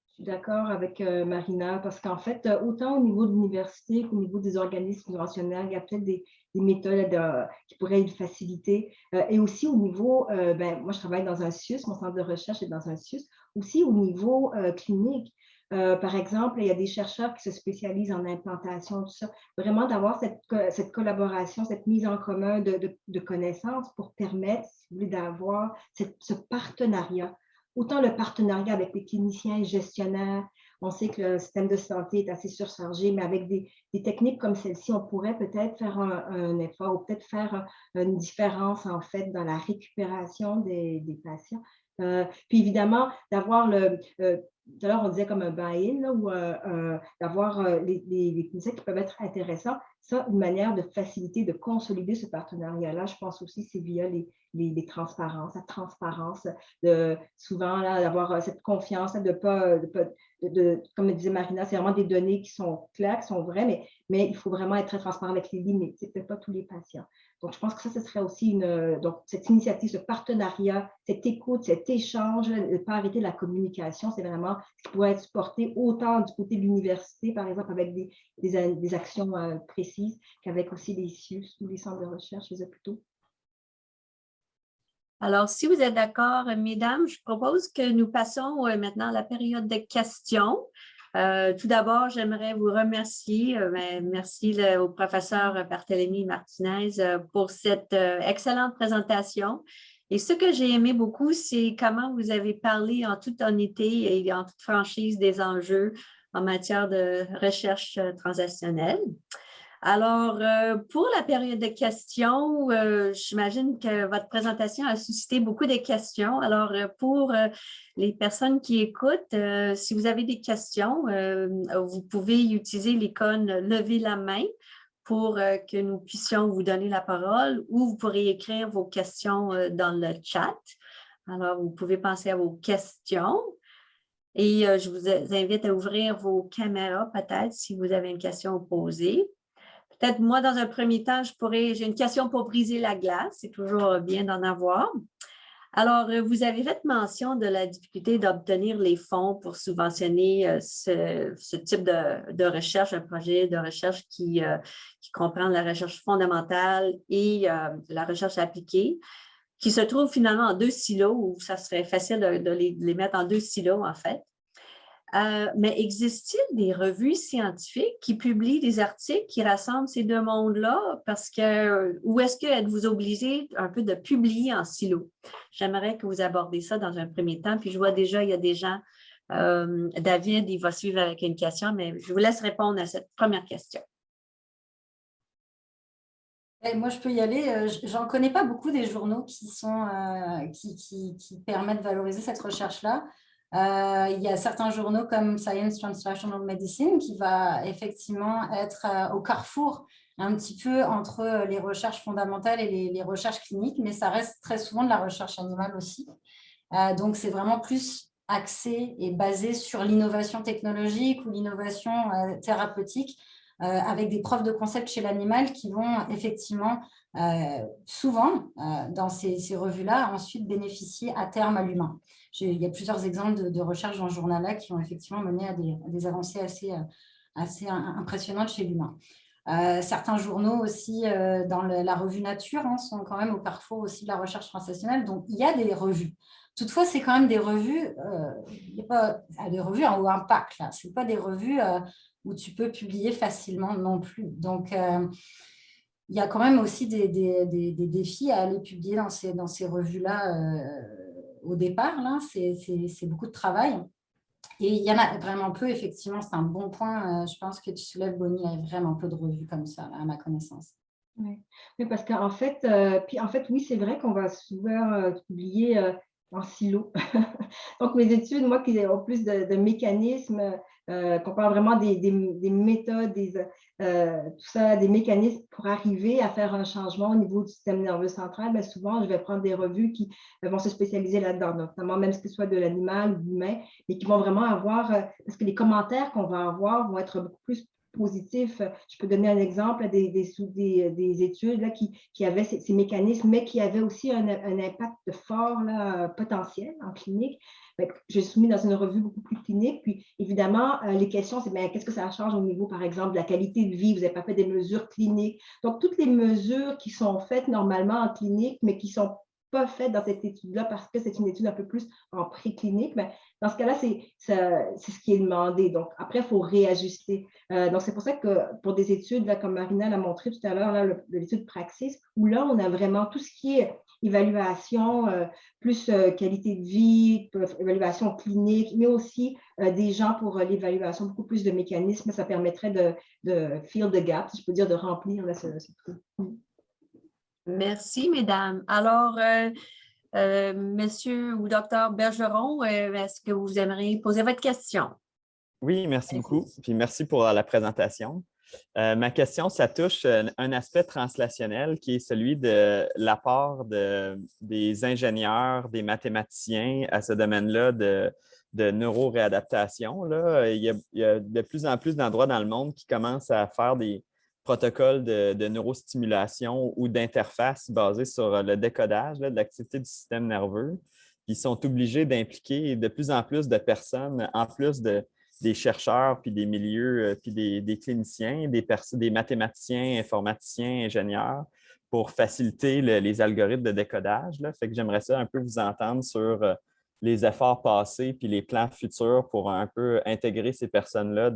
S3: Je suis d'accord avec Marina, parce qu'en fait, autant au niveau de l'université qu'au niveau des organismes conventionnels, il y a peut-être des méthodes qui pourraient le faciliter. Et aussi au niveau, moi je travaille dans un CIUS, mon centre de recherche est dans un CIUS, aussi au niveau clinique. Par exemple, il y a des chercheurs qui se spécialisent en implantation, tout ça. Vraiment d'avoir cette collaboration, cette mise en commun de connaissances pour permettre, si vous voulez, d'avoir ce partenariat. Autant le partenariat avec les cliniciens et gestionnaires, on sait que le système de santé est assez surchargé, mais avec des techniques comme celle-ci, on pourrait peut-être faire un effort ou peut-être faire une différence en fait dans la récupération des patients. Puis évidemment, d'avoir tout à l'heure, on disait comme un buy-in ou d'avoir les cliniciens qui peuvent être intéressants. ça, une manière de faciliter, de consolider ce partenariat-là, je pense aussi, c'est via les transparences, la transparence, souvent d'avoir cette confiance, comme disait Marina, c'est vraiment des données qui sont claires, qui sont vraies, mais il faut vraiment être très transparent avec les limites. C'est peut-être pas tous les patients. Donc, je pense que ça, ce serait aussi donc, cette initiative, ce partenariat, cette écoute, cet échange, ne pas arrêter la communication, c'est vraiment ce qui pourrait être supporté autant du côté de l'université, par exemple, avec des actions précises, qu'avec aussi les CIUS ou les centres de recherche, les hôpitaux.
S1: Alors, si vous êtes d'accord, mesdames, je propose que nous passons maintenant à la période de questions. Tout d'abord, j'aimerais vous remercier. Merci au professeur Barthélemy Martinez pour cette excellente présentation. Et ce que j'ai aimé beaucoup, c'est comment vous avez parlé en toute honnêteté et en toute franchise des enjeux en matière de recherche transactionnelle. Alors, pour la période de questions, j'imagine que votre présentation a suscité beaucoup de questions. Alors, pour les personnes qui écoutent, si vous avez des questions, vous pouvez utiliser l'icône « Lever la main » pour que nous puissions vous donner la parole, ou vous pourrez écrire vos questions dans le chat. Alors, vous pouvez penser à vos questions. Et je vous invite à ouvrir vos caméras peut-être si vous avez une question à poser. Peut-être moi, dans un premier temps, j'ai une question pour briser la glace. C'est toujours bien d'en avoir. Alors, vous avez fait mention de la difficulté d'obtenir les fonds pour subventionner ce type de recherche, un projet de recherche qui comprend la recherche fondamentale et la recherche appliquée, qui se trouve finalement en 2 silos, où ça serait facile de les mettre en 2 silos, en fait. Mais existe-t-il des revues scientifiques qui publient des articles qui rassemblent ces 2 mondes-là? Ou est-ce que êtes-vous obligé un peu de publier en silo? J'aimerais que vous abordez ça dans un premier temps. Puis je vois déjà, il y a des gens, David, il va suivre avec une question, mais je vous laisse répondre à cette première question.
S2: Moi, je peux y aller. J'en connais pas beaucoup des journaux qui permettent de valoriser cette recherche-là. Il y a certains journaux comme Science Translational Medicine qui va effectivement être au carrefour un petit peu entre les recherches fondamentales et les recherches cliniques, mais ça reste très souvent de la recherche animale aussi. Donc, c'est vraiment plus axé et basé sur l'innovation technologique ou l'innovation thérapeutique avec des preuves de concept chez l'animal qui vont effectivement souvent dans ces revues-là ensuite bénéficier à terme à l'humain. Il y a plusieurs exemples de recherches dans ce journal-là qui ont effectivement mené à des avancées assez impressionnantes chez l'humain. Certains journaux aussi dans la revue Nature sont quand même au carrefour aussi de la recherche transactionnelle. Donc, il y a des revues. Toutefois, c'est quand même des revues, il n'y a pas des revues en haut impact. Ce n'est pas des revues où tu peux publier facilement non plus. Donc, il y a quand même aussi des défis à aller publier dans ces revues-là au départ. C'est beaucoup de travail. Et il y en a vraiment peu, effectivement, c'est un bon point. Je pense que tu soulèves, Bonnie, il y a vraiment peu de revues comme ça, à ma connaissance.
S3: Oui, parce qu'en fait, oui, c'est vrai qu'on va souvent publier en silo. Donc, mes études, moi, qui ont plus de mécanismes, qu'on parle vraiment des méthodes, tout ça, des mécanismes pour arriver à faire un changement au niveau du système nerveux central, mais souvent, je vais prendre des revues qui vont se spécialiser là-dedans, notamment même ce que ce soit de l'animal ou de l'humain, mais qui vont vraiment avoir, parce que les commentaires qu'on va avoir vont être beaucoup plus positif. Je peux donner un exemple des études là, qui avaient ces mécanismes, mais qui avaient aussi un impact fort là, potentiel en clinique. J'ai soumis dans une revue beaucoup plus clinique. Puis, évidemment, les questions, c'est qu'est-ce que ça change au niveau, par exemple, de la qualité de vie? Vous n'avez pas fait des mesures cliniques. Donc, toutes les mesures qui sont faites normalement en clinique, mais qui ne sont pas faites dans cette étude-là parce que c'est une étude un peu plus en préclinique, mais dans ce cas-là, c'est ce qui est demandé. Donc, après, il faut réajuster. Donc, c'est pour ça que pour des études, là, comme Marina l'a montré tout à l'heure, l'étude Praxis, où là, on a vraiment tout ce qui est évaluation, plus qualité de vie, évaluation clinique, mais aussi des gens pour l'évaluation, beaucoup plus de mécanismes. Ça permettrait de fill the gap, si je peux dire, de remplir là, ce trou.
S1: Merci, mesdames. Alors, monsieur ou docteur Bergeron, est-ce que vous aimeriez poser votre question?
S4: Oui, merci beaucoup. Puis merci pour la présentation. Ma question, ça touche un aspect translationnel qui est celui de l'apport des ingénieurs, des mathématiciens à ce domaine-là de neuroréadaptation. Là. Il y a de plus en plus d'endroits dans le monde qui commencent à faire des protocoles de neurostimulation ou d'interface basés sur le décodage là, de l'activité du système nerveux. Ils sont obligés d'impliquer de plus en plus de personnes, en plus des chercheurs, puis des milieux, puis des cliniciens, des mathématiciens, informaticiens, ingénieurs, pour faciliter les algorithmes de décodage. Là. Fait que j'aimerais ça un peu vous entendre sur les efforts passés puis les plans futurs pour un peu intégrer ces personnes-là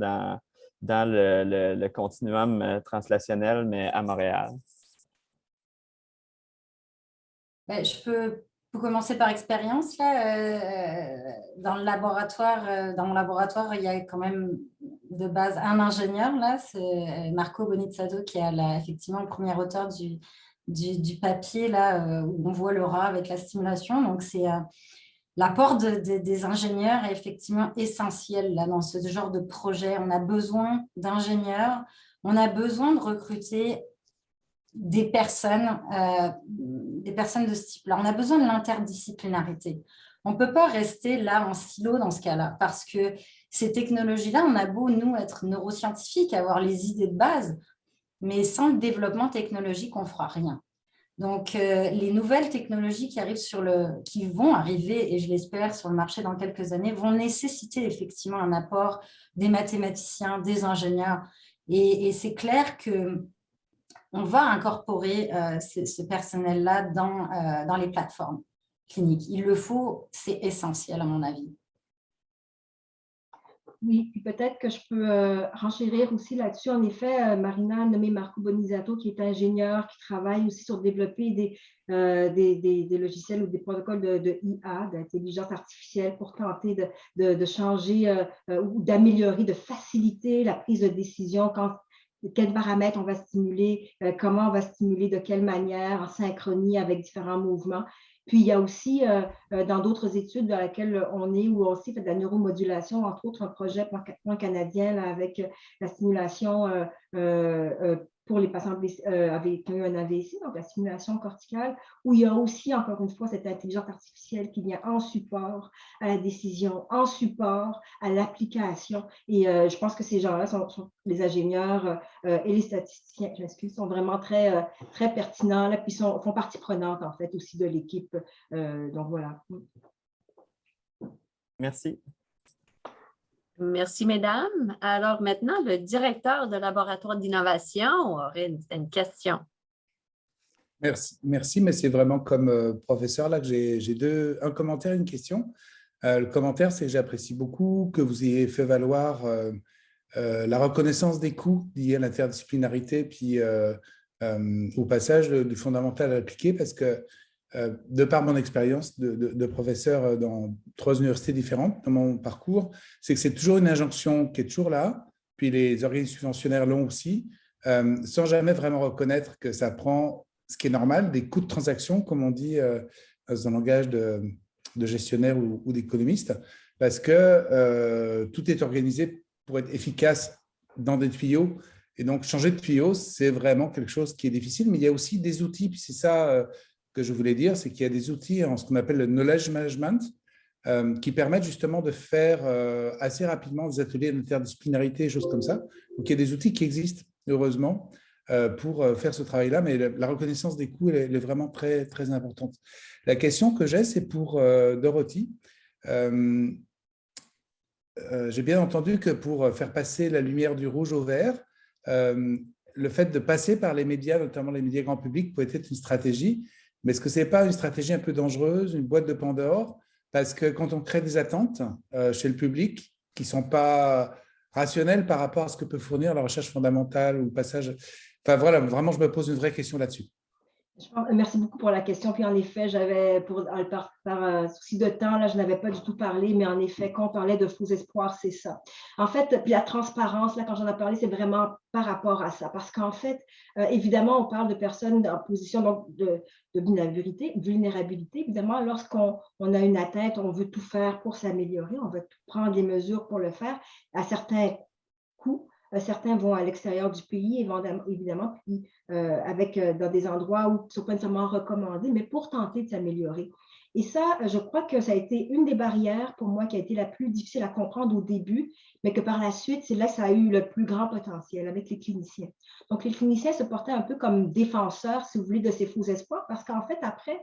S4: dans le continuum translationnel, mais à Montréal.
S2: Ben, je peux commencer par expérience. Dans mon laboratoire, il y a quand même de base un ingénieur. Là, c'est Marco Bonizzato qui est effectivement le premier auteur du papier là, où on voit le rat avec la stimulation. Donc, c'est l'apport des ingénieurs est effectivement essentiel là, dans ce genre de projet. On a besoin d'ingénieurs, on a besoin de recruter des personnes de ce type-là. On a besoin de l'interdisciplinarité. On ne peut pas rester là en silo dans ce cas-là, parce que ces technologies-là, on a beau, nous, être neuroscientifiques, avoir les idées de base, mais sans le développement technologique, on ne fera rien. Donc, les nouvelles technologies qui vont arriver, et je l'espère, sur le marché dans quelques années, vont nécessiter effectivement un apport des mathématiciens, des ingénieurs. Et c'est clair qu'on va incorporer ce personnel-là dans les plateformes cliniques. Il le faut, c'est essentiel à mon avis.
S3: Oui, puis peut-être que je peux renchérir aussi là-dessus. En effet, Marina a nommé Marco Bonizzato, qui est ingénieur, qui travaille aussi sur développer des logiciels ou des protocoles de IA, d'intelligence artificielle, pour tenter de changer ou d'améliorer, de faciliter la prise de décision quels paramètres on va stimuler, comment on va stimuler, de quelle manière, en synchronie avec différents mouvements. Puis, il y a aussi, dans d'autres études dans lesquelles on est, où on aussi fait de la neuromodulation, entre autres un projet pan-canadien là, avec la stimulation pour les patients avec qui ont eu un AVC, donc la stimulation corticale, où il y a aussi, encore une fois, cette intelligence artificielle qui vient en support à la décision, en support à l'application. Et je pense que ces gens-là sont les ingénieurs et les statisticiens, je m'excuse, sont vraiment très, très pertinents, là, puis font partie prenante, en fait, aussi de l'équipe. Donc, voilà.
S4: Merci.
S1: Merci, mesdames. Alors maintenant, le directeur de laboratoire d'innovation aurait une question.
S5: Merci, mais c'est vraiment comme professeur là que j'ai un commentaire et une question. Le commentaire, c'est que j'apprécie beaucoup que vous ayez fait valoir la reconnaissance des coûts liés à l'interdisciplinarité, puis au passage du fondamental à l'appliquer, parce que de par mon expérience de professeur dans 3 universités différentes dans mon parcours, c'est que c'est toujours une injonction qui est toujours là, puis les organismes subventionnaires l'ont aussi, sans jamais vraiment reconnaître que ça prend, ce qui est normal, des coûts de transaction, comme on dit dans un langage de gestionnaire ou d'économiste, parce que tout est organisé pour être efficace dans des tuyaux. Et donc, changer de tuyau, c'est vraiment quelque chose qui est difficile, mais il y a aussi des outils, puis c'est ça que je voulais dire, c'est qu'il y a des outils en ce qu'on appelle le knowledge management qui permettent justement de faire assez rapidement des ateliers d'interdisciplinarité, des choses comme ça. Donc, il y a des outils qui existent, heureusement, pour faire ce travail-là, mais la reconnaissance des coûts, elle est vraiment très, très importante. La question que j'ai, c'est pour Dorothy. J'ai bien entendu que pour faire passer la lumière du rouge au vert, le fait de passer par les médias, notamment les médias grand public, peut être une stratégie. Mais est-ce que ce n'est pas une stratégie un peu dangereuse, une boîte de Pandore? Parce que quand on crée des attentes chez le public qui ne sont pas rationnelles par rapport à ce que peut fournir la recherche fondamentale ou le passage… Enfin voilà, vraiment, je me pose une vraie question là-dessus.
S3: Merci beaucoup pour la question. Puis en effet, j'avais, par souci de temps, là, je n'avais pas du tout parlé, mais en effet, quand on parlait de faux espoirs, c'est ça. En fait, puis la transparence, là, quand j'en ai parlé, c'est vraiment par rapport à ça. Parce qu'en fait, évidemment, on parle de personnes en position donc, de vulnérabilité. Évidemment, lorsqu'on a une atteinte, on veut tout faire pour s'améliorer, on veut prendre les mesures pour le faire à certains coûts. Certains vont à l'extérieur du pays, évidemment, puis dans des endroits où ils ne sont pas nécessairement recommandés, mais pour tenter de s'améliorer. Et ça, je crois que ça a été une des barrières pour moi qui a été la plus difficile à comprendre au début, mais que par la suite, c'est là que ça a eu le plus grand potentiel avec les cliniciens. Donc, les cliniciens se portaient un peu comme défenseurs, si vous voulez, de ces faux espoirs, parce qu'en fait, après,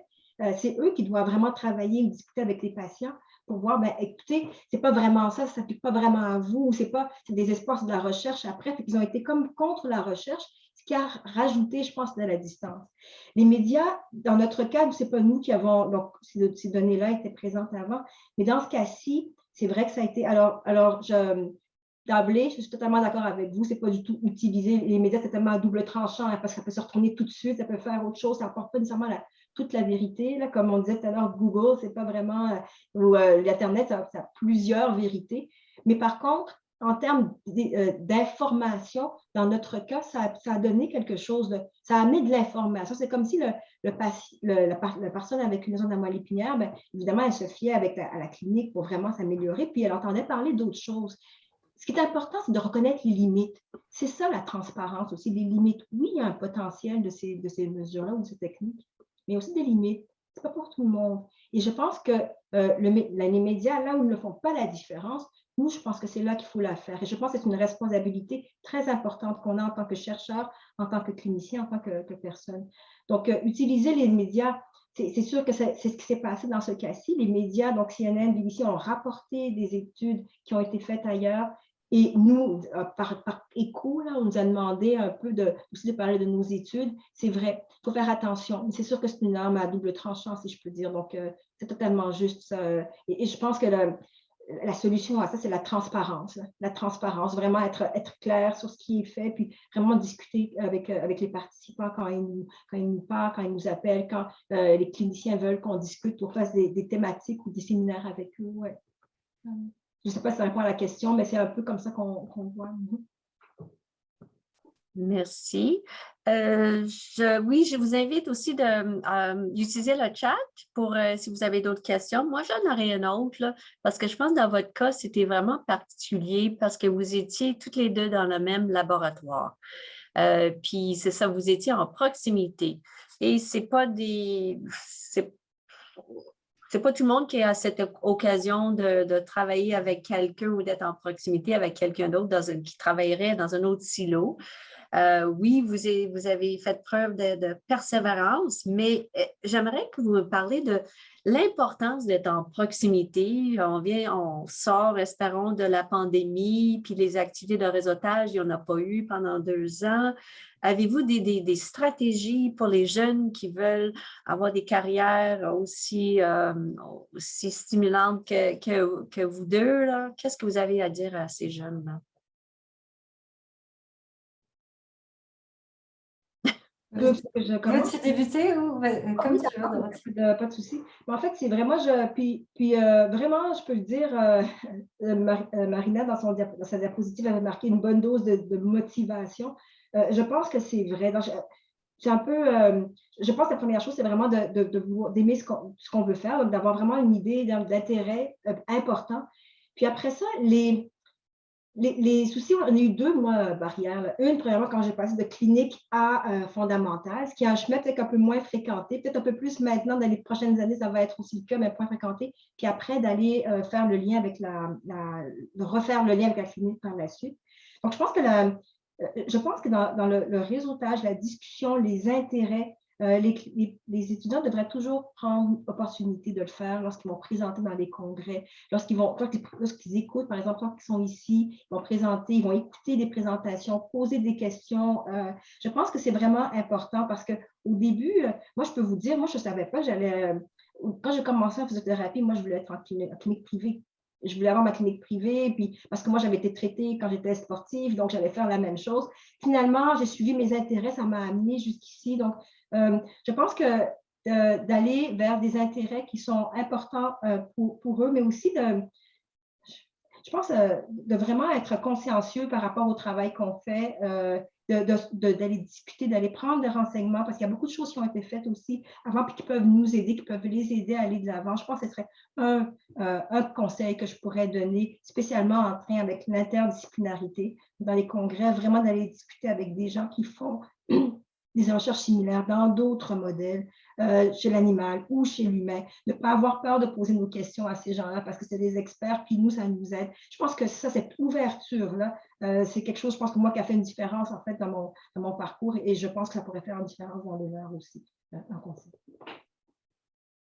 S3: c'est eux qui doivent vraiment travailler ou discuter avec les patients pour voir, ben, écoutez, c'est pas vraiment ça ne s'applique pas vraiment à vous, c'est des espoirs, c'est de la recherche après. Ils ont été comme contre la recherche, ce qui a rajouté, je pense, de la distance. Les médias, dans notre cas, ce n'est pas nous qui avons, donc ces données-là étaient présentes avant, mais dans ce cas-ci, c'est vrai que ça a été, d'emblée, je suis totalement d'accord avec vous, ce n'est pas du tout utiliser les médias, c'est tellement à double tranchant, hein, parce que ça peut se retourner tout de suite, ça peut faire autre chose, ça n'apporte pas nécessairement toute la vérité. Là, comme on disait tout à l'heure, Google, c'est pas vraiment, ou l'Internet, ça a plusieurs vérités. Mais par contre, en termes d'information, dans notre cas, ça a donné quelque chose, ça a amené de l'information. C'est comme si la personne avec une lésion de la moelle épinière, bien, évidemment, elle se fiait à la clinique pour vraiment s'améliorer, puis elle entendait parler d'autres choses. Ce qui est important, c'est de reconnaître les limites. C'est ça la transparence aussi, les limites. Oui, il y a un potentiel de ces mesures-là ou de ces techniques, mais aussi des limites. Ce n'est pas pour tout le monde. Et je pense que les médias, là où ils ne font pas la différence, nous, je pense que c'est là qu'il faut la faire. Et je pense que c'est une responsabilité très importante qu'on a en tant que chercheur, en tant que clinicien, en tant que personne. Donc, utiliser les médias, c'est sûr que c'est ce qui s'est passé dans ce cas-ci. Les médias, donc CNN, BBC, ont rapporté des études qui ont été faites ailleurs. Et nous, par écho, là, on nous a demandé un peu aussi de parler de nos études. C'est vrai, il faut faire attention. Mais c'est sûr que c'est une arme à double tranchant, si je peux dire. Donc, c'est totalement juste ça. Et je pense que la solution à ça, c'est la transparence. La transparence, vraiment être clair sur ce qui est fait, puis vraiment discuter avec les participants quand ils nous parlent, quand ils nous appellent, quand les cliniciens veulent qu'on discute ou fasse des thématiques ou des séminaires avec eux. Ouais. Je ne sais pas si ça répond à la question, mais c'est un peu comme ça qu'on voit.
S1: Merci. Oui, je vous invite aussi d'utiliser le chat pour si vous avez d'autres questions. Moi, j'en aurais une autre, là, parce que je pense que dans votre cas, c'était vraiment particulier parce que vous étiez toutes les deux dans le même laboratoire. Puis c'est ça, vous étiez en proximité. Et c'est pas tout le monde qui a cette occasion de travailler avec quelqu'un ou d'être en proximité avec quelqu'un d'autre qui travaillerait dans un autre silo. Oui, vous avez fait preuve de persévérance, mais j'aimerais que vous me parliez de l'importance d'être en proximité. On sort, espérons, de la pandémie, puis les activités de réseautage, il n'y en a pas eu pendant 2 ans. Avez-vous des stratégies pour les jeunes qui veulent avoir des carrières aussi stimulantes que vous deux, là? Qu'est-ce que vous avez à dire à ces jeunes-là?
S2: Veux-tu débuter ou comme tu veux?
S3: Pas de souci. Mais en fait, c'est vraiment, vraiment, je peux le dire, Marina, dans sa diapositive, avait marqué une bonne dose de motivation. Je pense que c'est vrai. C'est un peu, je pense que la première chose, c'est vraiment d'aimer ce qu'on veut faire, d'avoir vraiment une idée d'intérêt important. Puis après ça, les soucis, on a eu 2 barrières. Là. Une, premièrement, quand j'ai passé de clinique à fondamentale, ce qui est un chemin peut-être un peu moins fréquenté, peut-être un peu plus maintenant, dans les prochaines années, ça va être aussi le cas, mais moins fréquenté. Puis après, d'aller faire le lien avec de refaire le lien avec la clinique par la suite. Donc, je pense que dans le réseautage, la discussion, les intérêts, les étudiants devraient toujours prendre l'opportunité de le faire lorsqu'ils vont présenter dans les congrès, lorsqu'ils écoutent, par exemple, quand ils sont ici, ils vont écouter des présentations, poser des questions. Je pense que c'est vraiment important parce qu'au début, moi, je peux vous dire, moi, je ne savais pas, quand j'ai commencé en physiothérapie, moi, je voulais être en clinique privée. Je voulais avoir ma clinique privée, puis parce que moi, j'avais été traitée quand j'étais sportive, donc j'allais faire la même chose. Finalement, j'ai suivi mes intérêts, ça m'a amené jusqu'ici. Donc, je pense que d'aller vers des intérêts qui sont importants pour eux, mais aussi je pense de vraiment être consciencieux par rapport au travail qu'on fait d'aller discuter, d'aller prendre des renseignements, parce qu'il y a beaucoup de choses qui ont été faites aussi avant, puis qui peuvent nous aider, qui peuvent les aider à aller de l'avant. Je pense que ce serait un conseil que je pourrais donner, spécialement en train avec l'interdisciplinarité, dans les congrès, vraiment d'aller discuter avec des gens qui font des recherches similaires dans d'autres modèles, chez l'animal ou chez l'humain. Ne pas avoir peur de poser nos questions à ces gens-là parce que c'est des experts, puis nous, ça nous aide. Je pense que ça, cette ouverture-là, c'est quelque chose, je pense que moi, qui a fait une différence, en fait, dans mon parcours, et je pense que ça pourrait faire une différence dans les leurs aussi, en continu.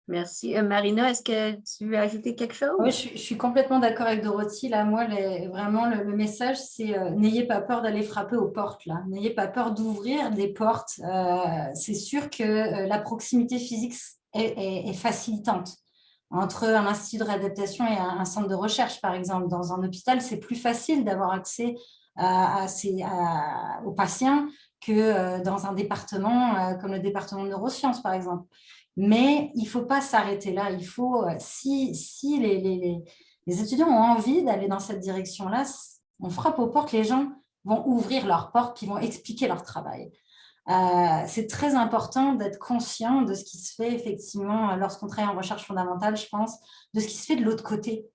S1: Merci. Marina, est-ce que tu veux ajouter quelque chose?
S2: Oui, je suis complètement d'accord avec Dorothy. Là, moi, vraiment, le message, c'est n'ayez pas peur d'aller frapper aux portes. Là. N'ayez pas peur d'ouvrir des portes. C'est sûr que la proximité physique est facilitante. Entre un institut de réadaptation et un centre de recherche, par exemple, dans un hôpital, c'est plus facile d'avoir accès aux patients que dans un département comme le département de neurosciences, par exemple. Mais il ne faut pas s'arrêter là. Il faut, si les étudiants ont envie d'aller dans cette direction-là, on frappe aux portes, les gens vont ouvrir leurs portes, puis vont expliquer leur travail. C'est très important d'être conscient de ce qui se fait effectivement lorsqu'on travaille en recherche fondamentale, je pense, de ce qui se fait de l'autre côté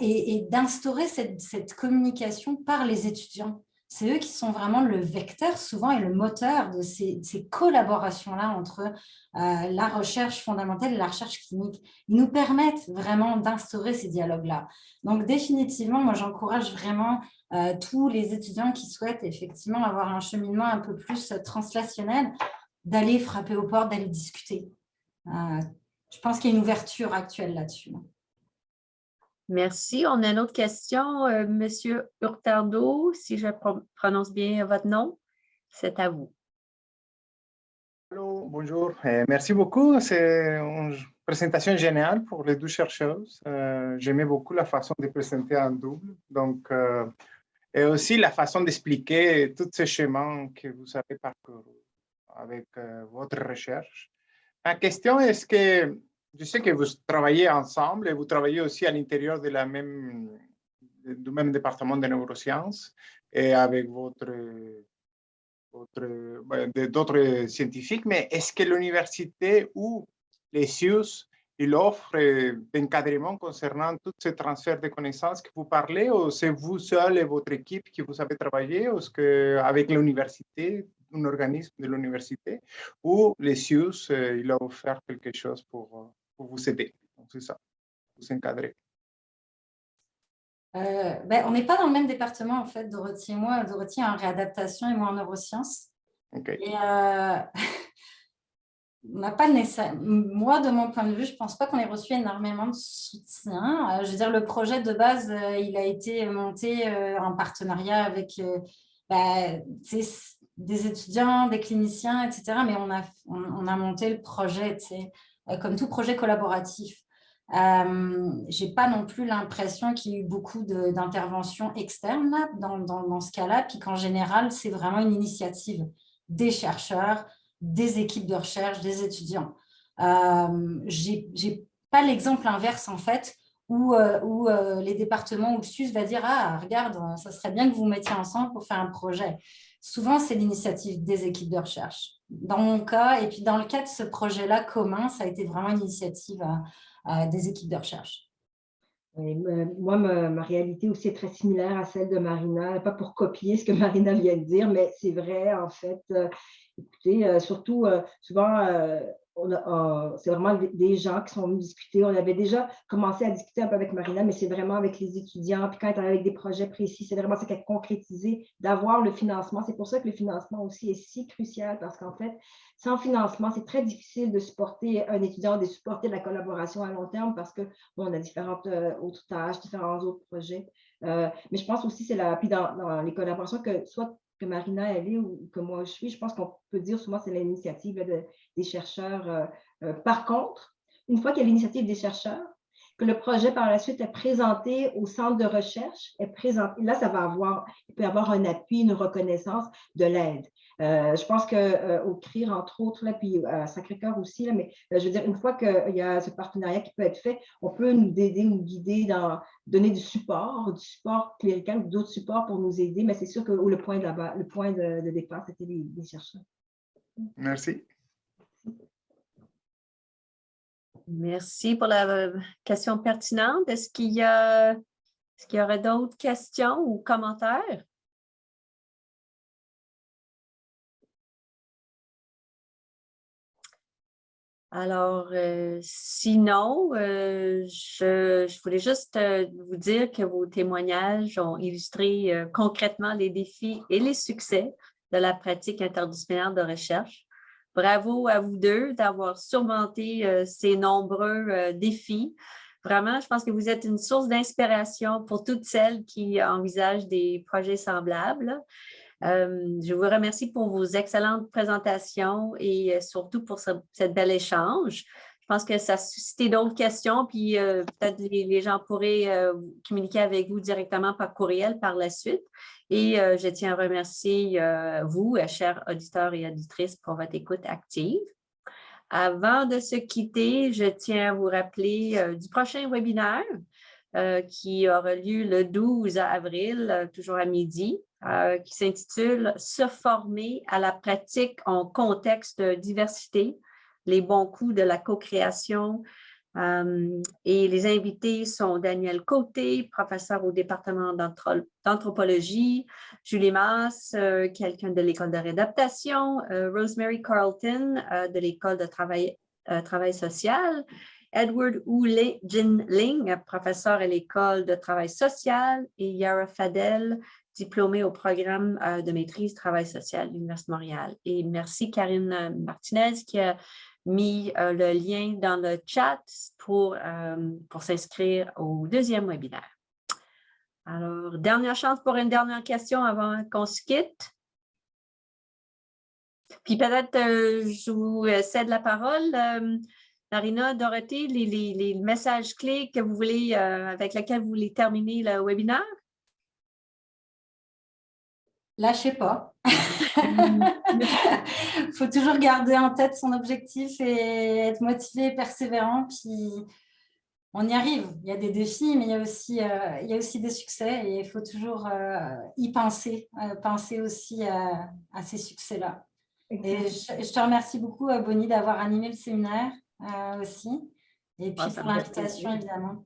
S2: et d'instaurer cette communication par les étudiants. C'est eux qui sont vraiment le vecteur souvent et le moteur de ces collaborations-là entre la recherche fondamentale et la recherche clinique. Ils nous permettent vraiment d'instaurer ces dialogues-là. Donc définitivement, moi j'encourage vraiment tous les étudiants qui souhaitent effectivement avoir un cheminement un peu plus translationnel, d'aller frapper aux portes, d'aller discuter. Je pense qu'il y a une ouverture actuelle là-dessus.
S1: Merci. On a une autre question. Monsieur Hurtado, si je prononce bien votre nom, c'est à vous.
S6: Allô, bonjour. Merci beaucoup. C'est une présentation géniale pour les deux chercheuses. J'aimais beaucoup la façon de présenter en double. Donc, et aussi la façon d'expliquer tous ces chemins que vous avez parcourus avec votre recherche. Ma question est que je sais que vous travaillez ensemble et vous travaillez aussi à l'intérieur du même département de neurosciences et avec d'autres scientifiques, mais est-ce que l'université ou les CIUS, il offre d'encadrement concernant tous ces transferts de connaissances que vous parlez, ou c'est vous seul et votre équipe qui vous avez travaillé, ou est-ce qu'avec l'université, un organisme de l'université, ou les CIUS, il a offert quelque chose pour vous aider? C'est ça, vous encadrer.
S2: On n'est pas dans le même département, en fait, Dorothy et moi. Dorothy est en réadaptation et moi en neurosciences.
S6: Okay.
S2: Et on n'a pas nécessairement... Moi, de mon point de vue, je ne pense pas qu'on ait reçu énormément de soutien. Je veux dire, le projet de base, il a été monté en partenariat avec des étudiants, des cliniciens, etc. Mais on a monté le projet, comme tout projet collaboratif. Je n'ai pas non plus l'impression qu'il y ait eu beaucoup d'interventions externes là, dans ce cas-là, puis qu'en général, c'est vraiment une initiative des chercheurs, des équipes de recherche, des étudiants. Je n'ai pas l'exemple inverse, en fait, où les départements ou le SUS va dire « Ah, regarde, ça serait bien que vous vous mettiez ensemble pour faire un projet ». Souvent, c'est l'initiative des équipes de recherche. Dans mon cas, et puis dans le cas de ce projet-là commun, ça a été vraiment une initiative des équipes de recherche.
S3: Oui, moi, ma réalité aussi est très similaire à celle de Marina, pas pour copier ce que Marina vient de dire, mais c'est vrai, en fait. Écoutez, surtout, souvent, c'est vraiment des gens qui sont venus discuter. On avait déjà commencé à discuter un peu avec Marina, mais c'est vraiment avec les étudiants. Puis quand elle est avec des projets précis, c'est vraiment ça qu'elle a concrétisé, d'avoir le financement. C'est pour ça que le financement aussi est si crucial, parce qu'en fait, sans financement, c'est très difficile de supporter un étudiant, de supporter la collaboration à long terme, parce qu'on a différentes autres tâches, différents autres projets. Mais je pense aussi, puis dans les collaborations que soit que Marina elle est ou que moi je suis, je pense qu'on peut dire souvent c'est l'initiative des chercheurs. Par contre, une fois qu'il y a l'initiative des chercheurs, que le projet par la suite est présenté au centre de recherche, là, il peut y avoir un appui, une reconnaissance de l'aide. Je pense qu'au CRIR, entre autres, là, puis à Sacré-Cœur aussi, là, mais je veux dire, une fois qu'il y a ce partenariat qui peut être fait, on peut nous aider, nous guider, donner du support clérical ou d'autres supports pour nous aider, mais c'est sûr que le point de départ, c'était les chercheurs.
S6: Merci.
S1: Merci pour la question pertinente. Est-ce qu'il y aurait d'autres questions ou commentaires? Alors, sinon, je voulais juste vous dire que vos témoignages ont illustré concrètement les défis et les succès de la pratique interdisciplinaire de recherche. Bravo à vous deux d'avoir surmonté ces nombreux défis. Vraiment, je pense que vous êtes une source d'inspiration pour toutes celles qui envisagent des projets semblables. Je vous remercie pour vos excellentes présentations et surtout pour cet bel échange. Je pense que ça a suscité d'autres questions, puis peut-être les gens pourraient communiquer avec vous directement par courriel par la suite. Et je tiens à remercier vous, chers auditeurs et auditrices, pour votre écoute active. Avant de se quitter, je tiens à vous rappeler du prochain webinaire qui aura lieu le 12 avril, toujours à midi, qui s'intitule « Se former à la pratique en contexte de diversité, les bons coups de la co-création ». Et les invités sont Daniel Côté, professeur au département d'anthropologie, Julie Masse, quelqu'un de l'école de réadaptation, Rosemary Carlton de l'école de travail social, Edward Jinling, professeur à l'école de travail social, et Yara Fadel, diplômée au programme de maîtrise travail social de l'Université de Montréal. Et merci Karine Martinez qui a mis le lien dans le chat pour s'inscrire au deuxième webinaire. Alors, dernière chance pour une dernière question avant qu'on se quitte. Puis peut-être je vous cède la parole. Marina, Dorothée, les messages clés que vous voulez, avec lesquels vous voulez terminer le webinaire?
S2: Lâchez pas. Il faut toujours garder en tête son objectif et être motivé et persévérant. Puis on y arrive. Il y a des défis, mais il y a aussi des succès et il faut toujours y penser, penser aussi à ces succès-là. Et je te remercie beaucoup, Bonnie, d'avoir animé le séminaire aussi. Et puis pour l'invitation, évidemment.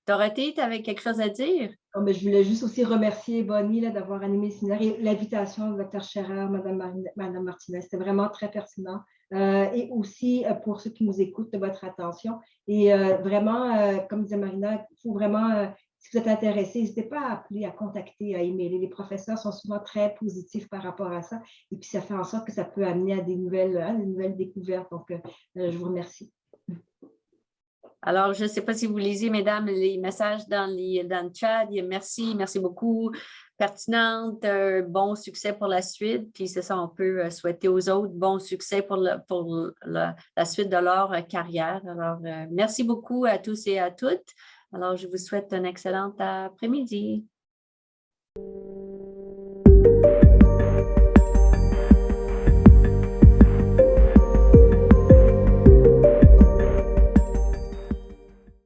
S1: Dorothée, tu avais quelque chose à dire?
S3: Oh, mais je voulais juste aussi remercier Bonnie d'avoir animé le séminaire et l'invitation de Dr. Scherer, Madame Martinez. C'était vraiment très pertinent. Et aussi pour ceux qui nous écoutent, de votre attention. Et vraiment, comme disait Marina, il faut vraiment, si vous êtes intéressés, n'hésitez pas à appeler, à contacter, à emailer. Les professeurs sont souvent très positifs par rapport à ça. Et puis, ça fait en sorte que ça peut amener à des nouvelles découvertes. Donc, je vous remercie.
S1: Alors, je ne sais pas si vous lisez, mesdames, les messages dans le chat. Merci beaucoup. Pertinente, bon succès pour la suite. Puis c'est ça, on peut souhaiter aux autres bon succès pour la suite de leur carrière. Alors, merci beaucoup à tous et à toutes. Alors, je vous souhaite un excellent après-midi.